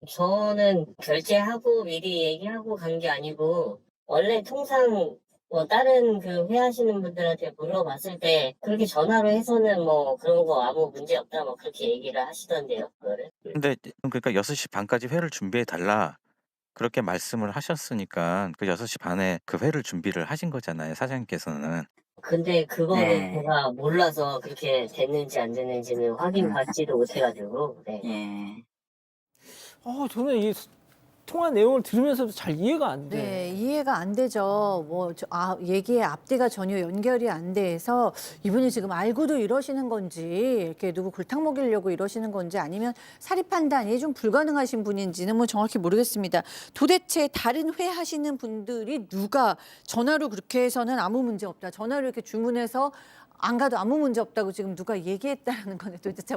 [SPEAKER 7] 저는 결제하고 미리 얘기하고 간 게 아니고, 원래 통상 뭐 다른 그 회하시는 분들한테 물어봤을 때 그렇게 전화로 해서는 뭐 그런 거 아무 문제 없다 뭐 그렇게 얘기를 하시던데요, 그거를.
[SPEAKER 10] 근데 그러니까 6시 반까지 회를 준비해 달라 그렇게 말씀을 하셨으니까 그 6시 반에 그 회를 준비를 하신 거잖아요, 사장님께서는.
[SPEAKER 7] 근데 그거를
[SPEAKER 10] 네.
[SPEAKER 7] 제가 몰라서 그렇게 됐는지 안 됐는지는 확인받지도 못해가지고. 네.
[SPEAKER 1] 저는 이 통화 내용을 들으면서도 잘 이해가 안 돼.
[SPEAKER 5] 네, 이해가 안 되죠. 얘기의 앞뒤가 전혀 연결이 안 돼서 이분이 지금 알고도 이러시는 건지 이렇게 누구 골탕 먹이려고 이러시는 건지 아니면 사리 판단이 좀 불가능하신 분인지는 뭐 정확히 모르겠습니다. 도대체 다른 회 하시는 분들이 누가 전화로 그렇게 해서는 아무 문제 없다. 전화로 이렇게 주문해서 안 가도 아무 문제 없다고 지금 누가 얘기했다는 건데 도대체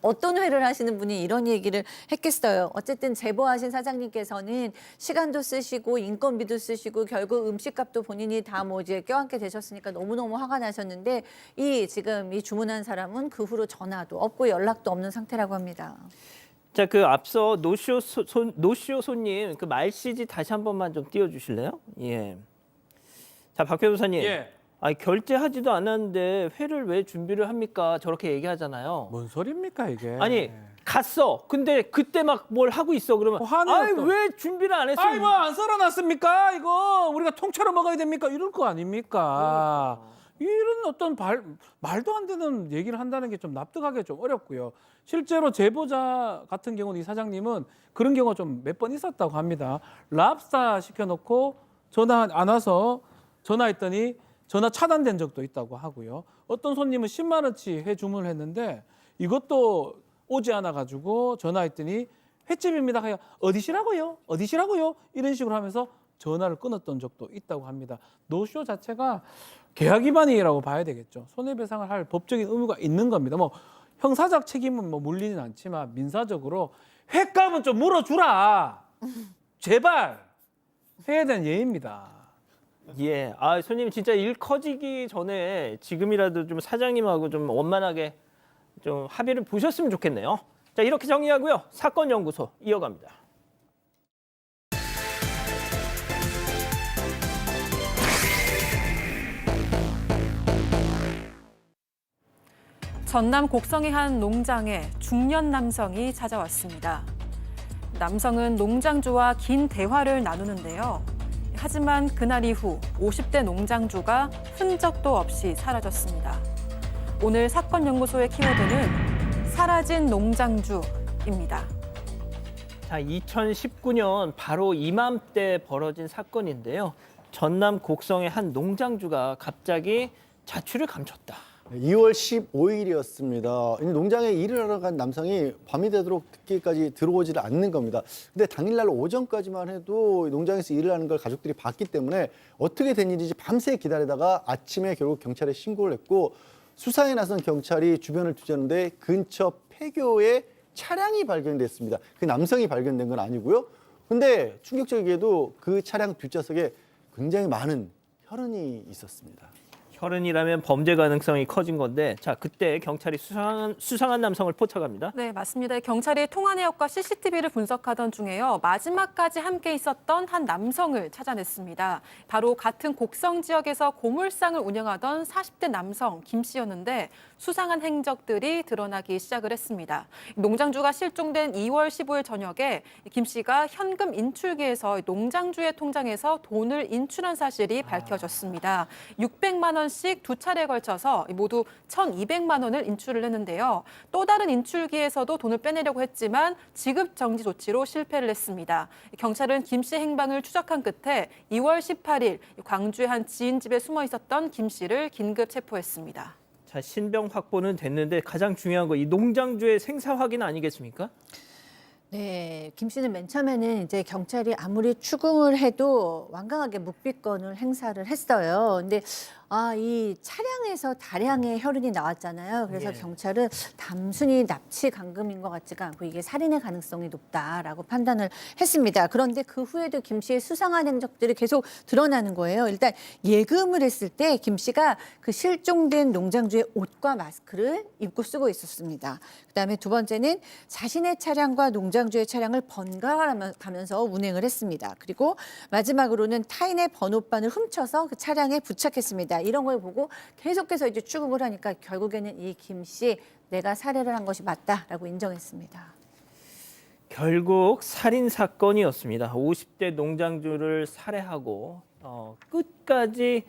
[SPEAKER 5] 어떤 회를 하시는 분이 이런 얘기를 했겠어요. 어쨌든 제보하신 사장님 사장님께서는 시간도 쓰시고 인건비도 쓰시고 결국 음식값도 본인이 다 뭐 이제 껴안게 되셨으니까 너무너무 화가 나셨는데 지금 이 주문한 사람은 그 후로 전화도 없고 연락도 없는 상태라고 합니다.
[SPEAKER 1] 자, 그 앞서 노쇼 손님 그 말 CG 다시 한 번만 좀 띄워주실래요? 예. 자, 박 변호사님.
[SPEAKER 4] 예.
[SPEAKER 1] 아니, 결제하지도 않았는데 회를 왜 준비를 합니까? 저렇게 얘기하잖아요.
[SPEAKER 4] 뭔 소리입니까 이게?
[SPEAKER 1] 아니, 갔어. 근데 그때 막 뭘 하고 있어. 그러면
[SPEAKER 4] 화내요,
[SPEAKER 1] 아니,
[SPEAKER 4] 또.
[SPEAKER 1] 왜 준비를 안 했어?
[SPEAKER 4] 아이 뭐안 썰어놨습니까? 이거 우리가 통째로 먹어야 됩니까? 이럴 거 아닙니까? 이런 어떤 말도 안 되는 얘기를 한다는 게 좀 납득하기 좀 어렵고요. 실제로 제보자 같은 경우는 이 사장님은 그런 경우가 좀 몇 번 있었다고 합니다. 랍스타 시켜놓고 전화 안 와서 전화했더니 전화 차단된 적도 있다고 하고요. 어떤 손님은 10만 원치 회 주문을 했는데 이것도 오지 않아 가지고 전화했더니 횟집입니다. 하여 어디시라고요? 어디시라고요? 이런 식으로 하면서 전화를 끊었던 적도 있다고 합니다. 노쇼 자체가 계약 위반이라고 봐야 되겠죠. 손해배상을 할 법적인 의무가 있는 겁니다. 뭐 형사적 책임은 뭐 물리진 않지만 민사적으로 횟값은 좀 물어주라. 제발. 해야 되는 예입니다.
[SPEAKER 1] 예. 아, 손님 진짜 일 커지기 전에 지금이라도 좀 사장님하고 좀 원만하게 좀 합의를 보셨으면 좋겠네요. 자, 이렇게 정리하고요. 사건 연구소 이어갑니다.
[SPEAKER 3] 전남 곡성의 한 농장에 중년 남성이 찾아왔습니다. 남성은 농장주와 긴 대화를 나누는데요. 하지만 그날 이후 50대 농장주가 흔적도 없이 사라졌습니다. 오늘 사건 연구소의 키워드는 사라진 농장주입니다.
[SPEAKER 1] 자, 2019년 바로 이맘때 벌어진 사건인데요. 전남 곡성의 한 농장주가 갑자기 자취를 감췄다.
[SPEAKER 2] 2월 15일이었습니다. 농장에 일을 하러 간 남성이 밤이 되도록 늦게까지 들어오지를 않는 겁니다. 근데 당일날 오전까지만 해도 농장에서 일을 하는 걸 가족들이 봤기 때문에 어떻게 된 일인지 밤새 기다리다가 아침에 결국 경찰에 신고를 했고 수사에 나선 경찰이 주변을 뒤졌는데 근처 폐교에 차량이 발견됐습니다. 그 남성이 발견된 건 아니고요. 근데 충격적이게도 그 차량 뒷좌석에 굉장히 많은 혈흔이 있었습니다.
[SPEAKER 1] 혈흔이라면 범죄 가능성이 커진 건데, 자, 그때 경찰이 수상한 남성을 포착합니다.
[SPEAKER 3] 네, 맞습니다. 경찰이 통화 내역과 CCTV를 분석하던 중에요. 마지막까지 함께 있었던 한 남성을 찾아냈습니다. 바로 같은 곡성 지역에서 고물상을 운영하던 40대 남성 김 씨였는데 수상한 행적들이 드러나기 시작을 했습니다. 농장주가 실종된 2월 15일 저녁에 김 씨가 현금 인출기에서 농장주의 통장에서 돈을 인출한 사실이 밝혀졌습니다. 600만 원씩 두 차례에 걸쳐서 모두 1,200만 원을 인출을 했는데요. 또 다른 인출기에서도 돈을 빼내려고 했지만 지급 정지 조치로 실패를 했습니다. 경찰은 김 씨 행방을 추적한 끝에 2월 18일 광주의 한 지인 집에 숨어 있었던 김 씨를 긴급 체포했습니다.
[SPEAKER 1] 자, 신병 확보는 됐는데 가장 중요한 거 이 농장주의 생사 확인 아니겠습니까?
[SPEAKER 5] 네, 김 씨는 맨 처음에는 이제 경찰이 아무리 추궁을 해도 완강하게 묵비권을 행사를 했어요. 근데 이 차량에서 다량의 혈흔이 나왔잖아요. 그래서 경찰은 단순히 납치 감금인 것 같지가 않고 이게 살인의 가능성이 높다라고 판단을 했습니다. 그런데 그 후에도 김 씨의 수상한 행적들이 계속 드러나는 거예요. 일단 예금을 했을 때 김 씨가 그 실종된 농장주의 옷과 마스크를 입고 쓰고 있었습니다. 그다음에 두 번째는 자신의 차량과 농장주의 차량을 번갈아 가면서 운행을 했습니다. 그리고 마지막으로는 타인의 번호판을 훔쳐서 그 차량에 부착했습니다. 이런 걸 보고 계속해서 이제 추궁을 하니까 결국에는 이 김 씨 내가 살해를 한 것이 맞다라고 인정했습니다.
[SPEAKER 1] 결국 살인 사건이었습니다. 50대 농장주를 살해하고 끝까지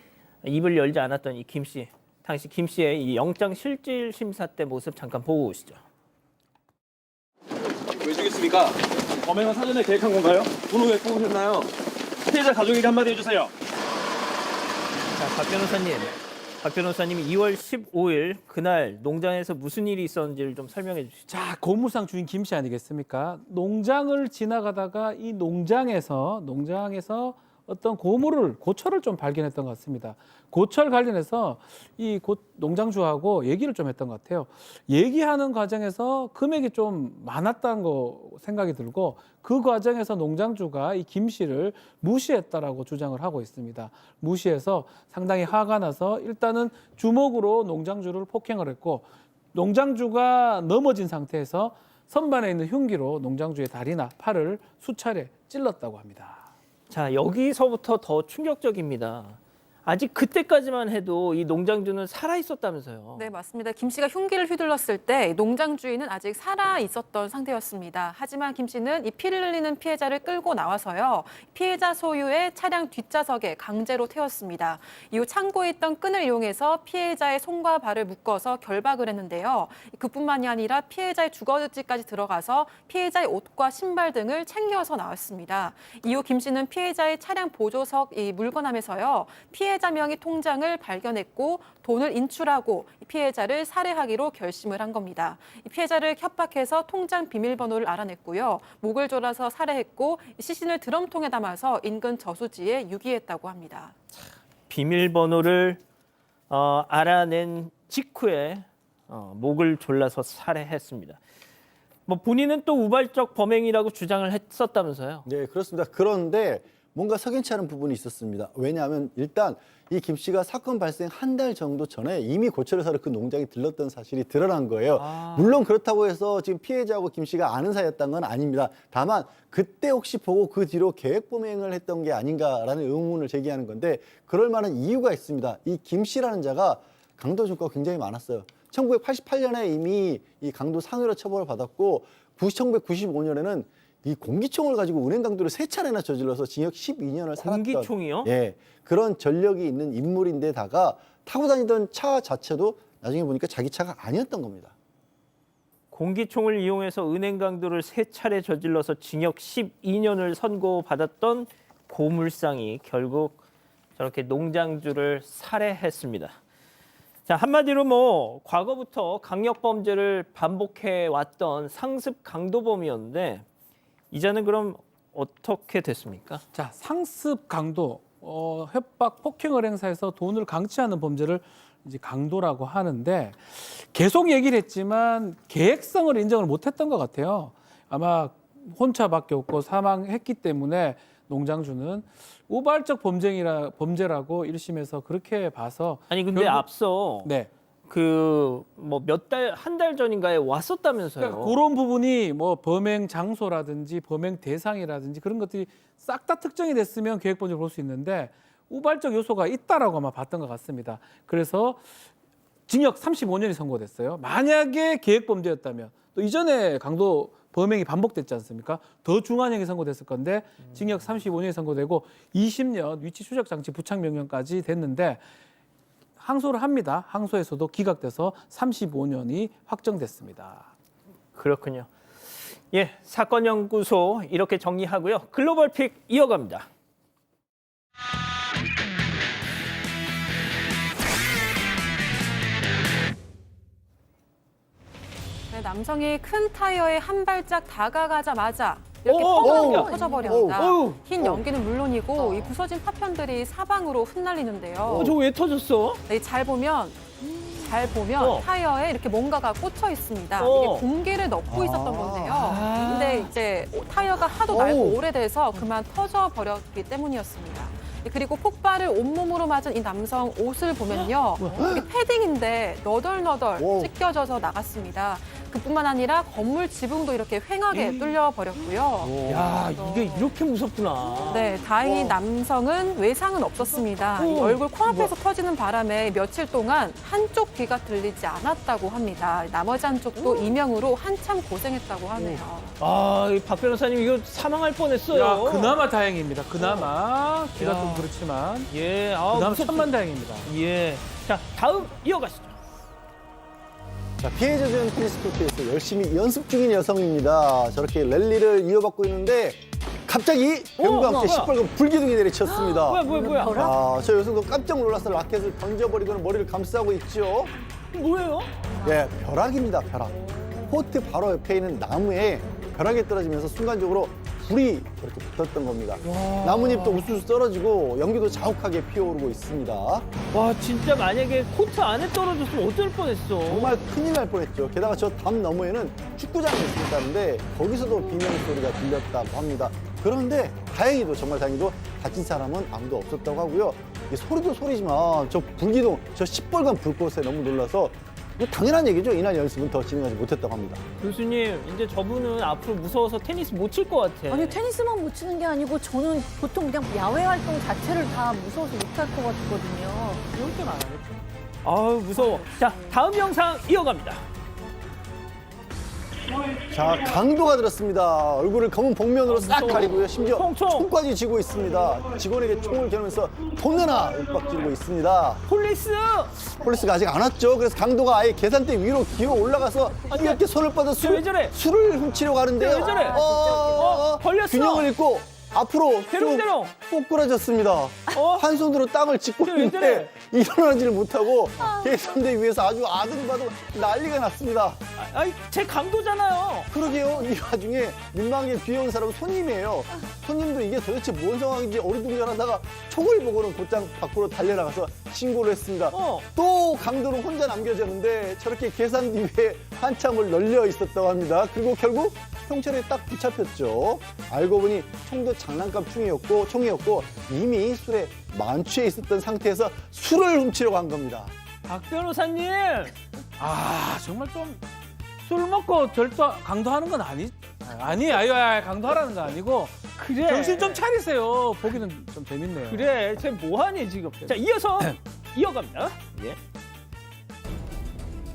[SPEAKER 1] 입을 열지 않았던 이 김 씨. 당시 김 씨의 이 영장 실질 심사 때 모습 잠깐 보고 오시죠.
[SPEAKER 11] 왜 죽였습니까? 범행은 사전에 계획한 건가요? 돈을 왜 뽑으셨나요? 피해자 가족에게 한마디 해주세요.
[SPEAKER 1] 자, 박 변호사님이 2월 15일 그날 농장에서 무슨 일이 있었는지를 좀 설명해 주시죠.
[SPEAKER 4] 자, 고물상 주인 김 씨 아니겠습니까? 농장을 지나가다가 이 농장에서 어떤 고철을 좀 발견했던 것 같습니다. 고철 관련해서 이 농장주하고 얘기를 좀 했던 것 같아요. 얘기하는 과정에서 금액이 좀 많았다는 거 생각이 들고 그 과정에서 농장주가 이 김 씨를 무시했다라고 주장을 하고 있습니다. 무시해서 상당히 화가 나서 일단은 주먹으로 농장주를 폭행을 했고 농장주가 넘어진 상태에서 선반에 있는 흉기로 농장주의 다리나 팔을 수차례 찔렀다고 합니다.
[SPEAKER 1] 자, 여기서부터 더 충격적입니다. 아직 그때까지만 해도 이 농장주는 살아 있었다면서요.
[SPEAKER 3] 네, 맞습니다. 김 씨가 흉기를 휘둘렀을 때 농장 주인은 아직 살아 있었던 상태였습니다. 하지만 김 씨는 이 피를 흘리는 피해자를 끌고 나와서요. 피해자 소유의 차량 뒷좌석에 강제로 태웠습니다. 이후 창고에 있던 끈을 이용해서 피해자의 손과 발을 묶어서 결박을 했는데요. 그뿐만이 아니라 피해자의 주거지까지 들어가서 피해자의 옷과 신발 등을 챙겨서 나왔습니다. 이후 김 씨는 피해자의 차량 보조석 물건함에서요. 피해자 명의 통장을 발견했고 돈을 인출하고 피해자를 살해하기로 결심을 한 겁니다. 피해자를 협박해서 통장 비밀번호를 알아냈고요. 목을 졸라서 살해했고 시신을 드럼통에 담아서 인근 저수지에 유기했다고 합니다.
[SPEAKER 1] 비밀번호를 알아낸 직후에 목을 졸라서 살해했습니다. 뭐 본인은 또 우발적 범행이라고 주장을 했었다면서요.
[SPEAKER 2] 네, 그렇습니다. 그런데 뭔가 석연치 않은 부분이 있었습니다. 왜냐하면 일단 이 김 씨가 사건 발생 한 달 정도 전에 이미 고철을 사러 그 농장에 들렀던 사실이 드러난 거예요. 물론 그렇다고 해서 지금 피해자하고 김 씨가 아는 사이였던 건 아닙니다. 다만 그때 혹시 보고 그 뒤로 계획 범행을 했던 게 아닌가라는 의문을 제기하는 건데 그럴 만한 이유가 있습니다. 이 김 씨라는 자가 강도 전과가 굉장히 많았어요. 1988년에 이미 이 강도 상해로 처벌을 받았고 1995년에는 이 공기총을 가지고 은행 강도를 3차례나 저질러서 징역 12년을 살았던
[SPEAKER 1] 공기총이요?
[SPEAKER 2] 예, 그런 전력이 있는 인물인데다가 타고 다니던 차 자체도 나중에 보니까 자기 차가 아니었던 겁니다.
[SPEAKER 1] 공기총을 이용해서 은행 강도를 3차례 저질러서 징역 12년을 선고받았던 고물상이 결국 저렇게 농장주를 살해했습니다. 자, 한마디로 뭐 과거부터 강력 범죄를 반복해 왔던 상습 강도범이었는데 이제는 그럼 어떻게 됐습니까?
[SPEAKER 4] 자, 상습 강도, 협박, 폭행을 행사해서 돈을 강취하는 범죄를 이제 강도라고 하는데 계속 얘기를 했지만 계획성을 인정을 못했던 것 같아요. 아마 혼차밖에 없고 사망했기 때문에 농장주는 우발적 범죄라고 1심에서 그렇게 봐서
[SPEAKER 1] 아니 근데 앞서
[SPEAKER 4] 네.
[SPEAKER 1] 그 뭐 한 달 전인가에 왔었다면서요.
[SPEAKER 4] 그러니까 그런 부분이 뭐 범행 장소라든지 범행 대상이라든지 그런 것들이 싹 다 특정이 됐으면 계획범죄를 볼 수 있는데 우발적 요소가 있다라고 아마 봤던 것 같습니다. 그래서 징역 35년이 선고됐어요. 만약에 계획범죄였다면 또 이전에 강도 범행이 반복됐지 않습니까? 더 중한형이 선고됐을 건데 징역 35년이 선고되고 20년 위치 추적 장치 부착 명령까지 됐는데 항소를 합니다. 항소에서도 기각돼서 35년이 확정됐습니다.
[SPEAKER 1] 그렇군요. 예, 사건 연구소 이렇게 정리하고요. 글로벌 픽 이어갑니다.
[SPEAKER 3] 네, 남성이 큰 타이어에 한 발짝 다가가자마자 이렇게 펑펑 터져버립니다. 흰 연기는 물론이고 이 부서진 파편들이 사방으로 흩날리는데요.
[SPEAKER 1] 저거 왜 터졌어?
[SPEAKER 3] 네, 잘 보면 타이어에 이렇게 뭔가가 꽂혀 있습니다. 이게 공기를 넣고 있었던 건데요. 근데 이제 타이어가 하도 낡고 오래돼서 그만 터져버렸기 때문이었습니다. 그리고 폭발을 온몸으로 맞은 이 남성 옷을 보면요. 이게 패딩인데 너덜너덜 찢겨져서 나갔습니다. 그뿐만 아니라 건물 지붕도 이렇게 휑하게 뚫려버렸고요.
[SPEAKER 1] 야, 이게 이렇게 무섭구나.
[SPEAKER 3] 네, 다행히 남성은 외상은 없었습니다. 이 얼굴 코앞에서 터지는 바람에 며칠 동안 한쪽 귀가 들리지 않았다고 합니다. 나머지 한쪽도 이명으로 한참 고생했다고 하네요.
[SPEAKER 1] 아, 박 변호사님 이거 사망할 뻔했어요.
[SPEAKER 4] 야, 그나마 다행입니다. 그나마 귀가 좀 그렇지만
[SPEAKER 1] 예,
[SPEAKER 4] 그나마 천만 다행입니다.
[SPEAKER 1] 예. 자, 다음 이어가시죠.
[SPEAKER 2] 자, 피해 젖은 테니스 코트에서 열심히 연습 중인 여성입니다. 저렇게 랠리를 이어받고 있는데 갑자기 병과 함께 시뻘건 불기둥이 내리쳤습니다.
[SPEAKER 1] 뭐야?
[SPEAKER 2] 저 여성도 깜짝 놀라서 라켓을 던져버리고는 머리를 감싸고 있죠.
[SPEAKER 1] 뭐예요?
[SPEAKER 2] 예, 벼락입니다, 벼락. 코트 바로 옆에 있는 나무에 벼락이 떨어지면서 순간적으로 불이 그렇게 붙었던 겁니다. 나뭇잎도 우수수 떨어지고 연기도 자욱하게 피어오르고 있습니다.
[SPEAKER 1] 와 진짜 만약에 코트 안에 떨어졌으면 어떨 뻔했어.
[SPEAKER 2] 정말 큰일 날 뻔했죠. 게다가 저 담 너머에는 축구장이 있었다는데 거기서도 비명 소리가 들렸다고 합니다. 그런데 다행히도 정말 다행히도 다친 사람은 아무도 없었다고 하고요. 이게 소리도 소리지만 저 불기둥, 저 시뻘건 불꽃에 너무 놀라서 이거 당연한 얘기죠. 이날 연습은 더 진행하지 못했다고 합니다.
[SPEAKER 1] 교수님 이제 저분은 앞으로 무서워서 테니스 못 칠 것 같아.
[SPEAKER 5] 아니 테니스만 못 치는 게 아니고 저는 보통 그냥 야외 활동 자체를 다 무서워서 못 할 것 같거든요.
[SPEAKER 1] 그럴 땐안 하겠죠. 아우 무서워. 자 다음 영상 이어갑니다.
[SPEAKER 2] 자, 강도가 들었습니다. 얼굴을 검은 복면으로 싹
[SPEAKER 1] 무서워.
[SPEAKER 2] 가리고요. 심지어
[SPEAKER 1] 총.
[SPEAKER 2] 총까지 쥐고 있습니다. 직원에게 총을 겨누면서 돈 내놔! 윽박지르고 있습니다. 폴리스가 아직 안 왔죠. 그래서 강도가 아예 계산대 위로 기어 올라가서 이렇게 손을 뻗어
[SPEAKER 1] 왜 저래?
[SPEAKER 2] 술을 훔치려고 하는데요.
[SPEAKER 1] 왜 저래? 걸렸어.
[SPEAKER 2] 균형을 잃고 앞으로
[SPEAKER 1] 대롱대롱.
[SPEAKER 2] 꼬꾸라졌습니다. 한 손으로 땅을 짚고
[SPEAKER 1] 왜
[SPEAKER 2] 있는데 일어나지를 못하고 계산대 위에서 아주 아등바등 난리가 났습니다.
[SPEAKER 1] 아이 제 강도잖아요.
[SPEAKER 2] 그러게요. 이 와중에 민망하게 귀여운 사람은 손님이에요. 손님도 이게 도대체 뭔 상황인지 어리둥절하다가 총을 보고는 곧장 밖으로 달려나가서 신고를 했습니다. 또 강도는 혼자 남겨졌는데 저렇게 계산대 위에 한참을 널려 있었다고 합니다. 그리고 결국 경찰에 딱 붙잡혔죠. 알고 보니 총도 장난감 총이었고 이미 술에 만취해 있었던 상태에서 술을 훔치려고 한 겁니다.
[SPEAKER 1] 박 변호사님.
[SPEAKER 4] 아 정말 좀 술 먹고 강도하는 건 아니에요. 강도하라는 건 아니고
[SPEAKER 1] 그래.
[SPEAKER 4] 정신 좀 차리세요. 보기는 좀 재밌네요.
[SPEAKER 1] 그래. 쟤 뭐하니 지금. 자 이어서 이어갑니다. 예.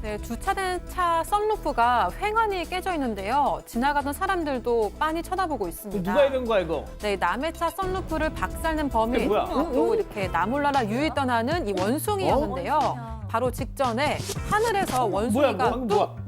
[SPEAKER 3] 네, 주차된 차 썬루프가 횡하니 깨져 있는데요. 지나가던 사람들도 빤히 쳐다보고 있습니다.
[SPEAKER 1] 누가 이런 거야 이거?
[SPEAKER 3] 네, 남의 차 썬루프를 박살낸 범인,
[SPEAKER 1] 이게 뭐야?
[SPEAKER 3] 또 이렇게 나몰라라 유유 떠나는 이 원숭이였는데요. 바로 직전에 하늘에서 원숭이가 뚝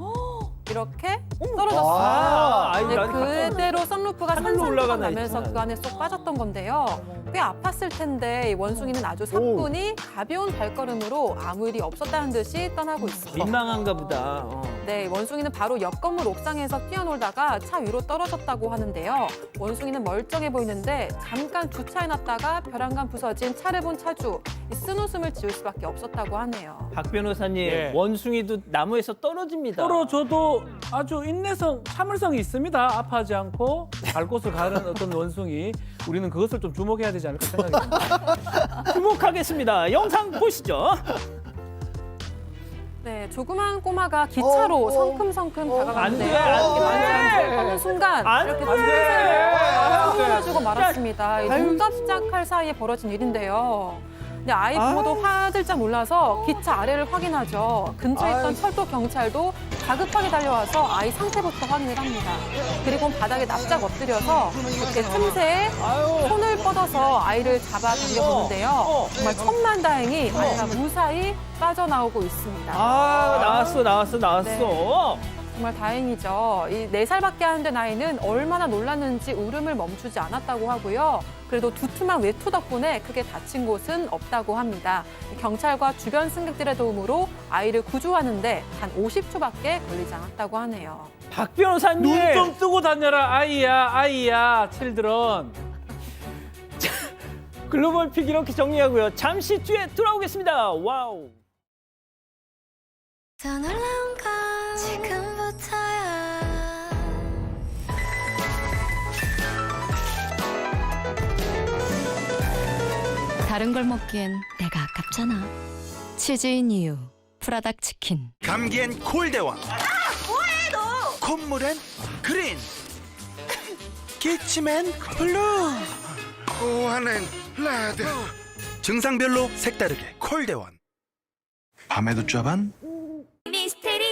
[SPEAKER 3] 이렇게 떨어졌습니다.
[SPEAKER 1] 아이,
[SPEAKER 3] 네,
[SPEAKER 1] 난
[SPEAKER 3] 그대로 썬루프가
[SPEAKER 1] 하늘로
[SPEAKER 3] 산산조각
[SPEAKER 1] 올라가나
[SPEAKER 3] 나면서
[SPEAKER 1] 했지,
[SPEAKER 3] 그 안에 쏙 빠졌던 건데요. 꽤 아팠을 텐데 이 원숭이는 아주 사뿐히 가벼운 발걸음으로 아무 일이 없었다는 듯이 떠나고 있습니다.
[SPEAKER 1] 민망한가 보다.
[SPEAKER 3] 네, 원숭이는 바로 옆 건물 옥상에서 뛰어놀다가 차 위로 떨어졌다고 하는데요. 원숭이는 멀쩡해 보이는데 잠깐 주차해놨다가 벼랑간 부서진 차를 본 차주, 이 쓴웃음을 지을 수밖에 없었다고 하네요.
[SPEAKER 1] 박 변호사님,
[SPEAKER 4] 예.
[SPEAKER 1] 원숭이도 나무에서 떨어집니다.
[SPEAKER 4] 떨어져도 아주 인내성, 참을성이 있습니다. 아파하지 않고 갈 곳을 가는 어떤 원숭이. 우리는 그것을 좀 주목해야 되지 않을까 생각이 듭니다.
[SPEAKER 1] 주목하겠습니다. 영상 보시죠.
[SPEAKER 3] 네, 조그만 꼬마가 기차로 성큼성큼 다가가는데요.
[SPEAKER 1] 안 돼, 안 돼.
[SPEAKER 3] 이렇게 하는 순간
[SPEAKER 1] 안
[SPEAKER 3] 이렇게
[SPEAKER 1] 돼.
[SPEAKER 3] 쓰러지고 말았습니다. 이 눈 깜짝할 사이에 벌어진 일인데요. 근데 아이 부모도 화들짝 놀라서 기차 아래를 확인하죠. 근처에 있던 철도 경찰도 다급하게 달려와서 아이 상태부터 확인을 합니다. 그리고 바닥에 납작 엎드려서 이렇게 틈새에 손을 뻗어서 아이를 잡아 당겨보는데요. 정말 천만다행히 아이가 무사히 빠져나오고 있습니다.
[SPEAKER 1] 나왔어.
[SPEAKER 3] 네. 정말 다행이죠. 이 4살밖에 안 된 아이는 얼마나 놀랐는지 울음을 멈추지 않았다고 하고요. 그래도 두툼한 외투 덕분에 크게 다친 곳은 없다고 합니다. 경찰과 주변 승객들의 도움으로 아이를 구조하는데 한 50초밖에 걸리지 않았다고 하네요.
[SPEAKER 1] 박 변호사님.
[SPEAKER 4] 눈 좀 뜨고 다녀라 아이야 칠드런.
[SPEAKER 1] 글로벌 픽 이렇게 정리하고요. 잠시 뒤에 돌아오겠습니다. 와우.
[SPEAKER 12] 더 놀라운 건 지금부터야. 다른 걸 먹기엔 내가 아깝잖아. 치즈인 이유 프라닭 치킨.
[SPEAKER 13] 감기엔 콜대왕.
[SPEAKER 12] 뭐해 너?
[SPEAKER 13] 콧물엔 그린. 기침엔 블루. 오한엔 레드. 증상별로 색다르게 콜대원. 밤에도 쩌반.
[SPEAKER 12] 미스테리.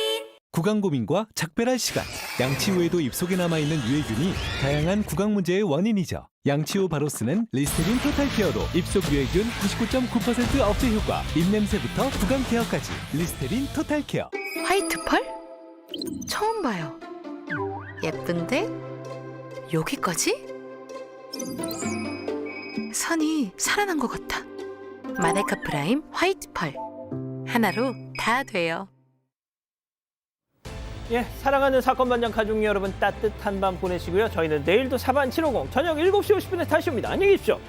[SPEAKER 14] 구강 고민과 작별할 시간. 양치 후에도 입속에 남아있는 유해균이 다양한 구강 문제의 원인이죠. 양치 후 바로 쓰는 리스테린 토탈 케어로 입속 유해균 99.9% 억제 효과. 입냄새부터 구강 케어까지. 리스테린 토탈 케어.
[SPEAKER 12] 화이트 펄? 처음 봐요. 예쁜데? 여기까지? 선이 살아난 것 같아. 마데카 프라임 화이트 펄. 하나로 다 돼요.
[SPEAKER 1] 예, 사랑하는 사건 반장 가족 여러분 따뜻한 밤 보내시고요. 저희는 내일도 사반 750 저녁 7시 50분에 다시 옵니다. 안녕히 계십시오.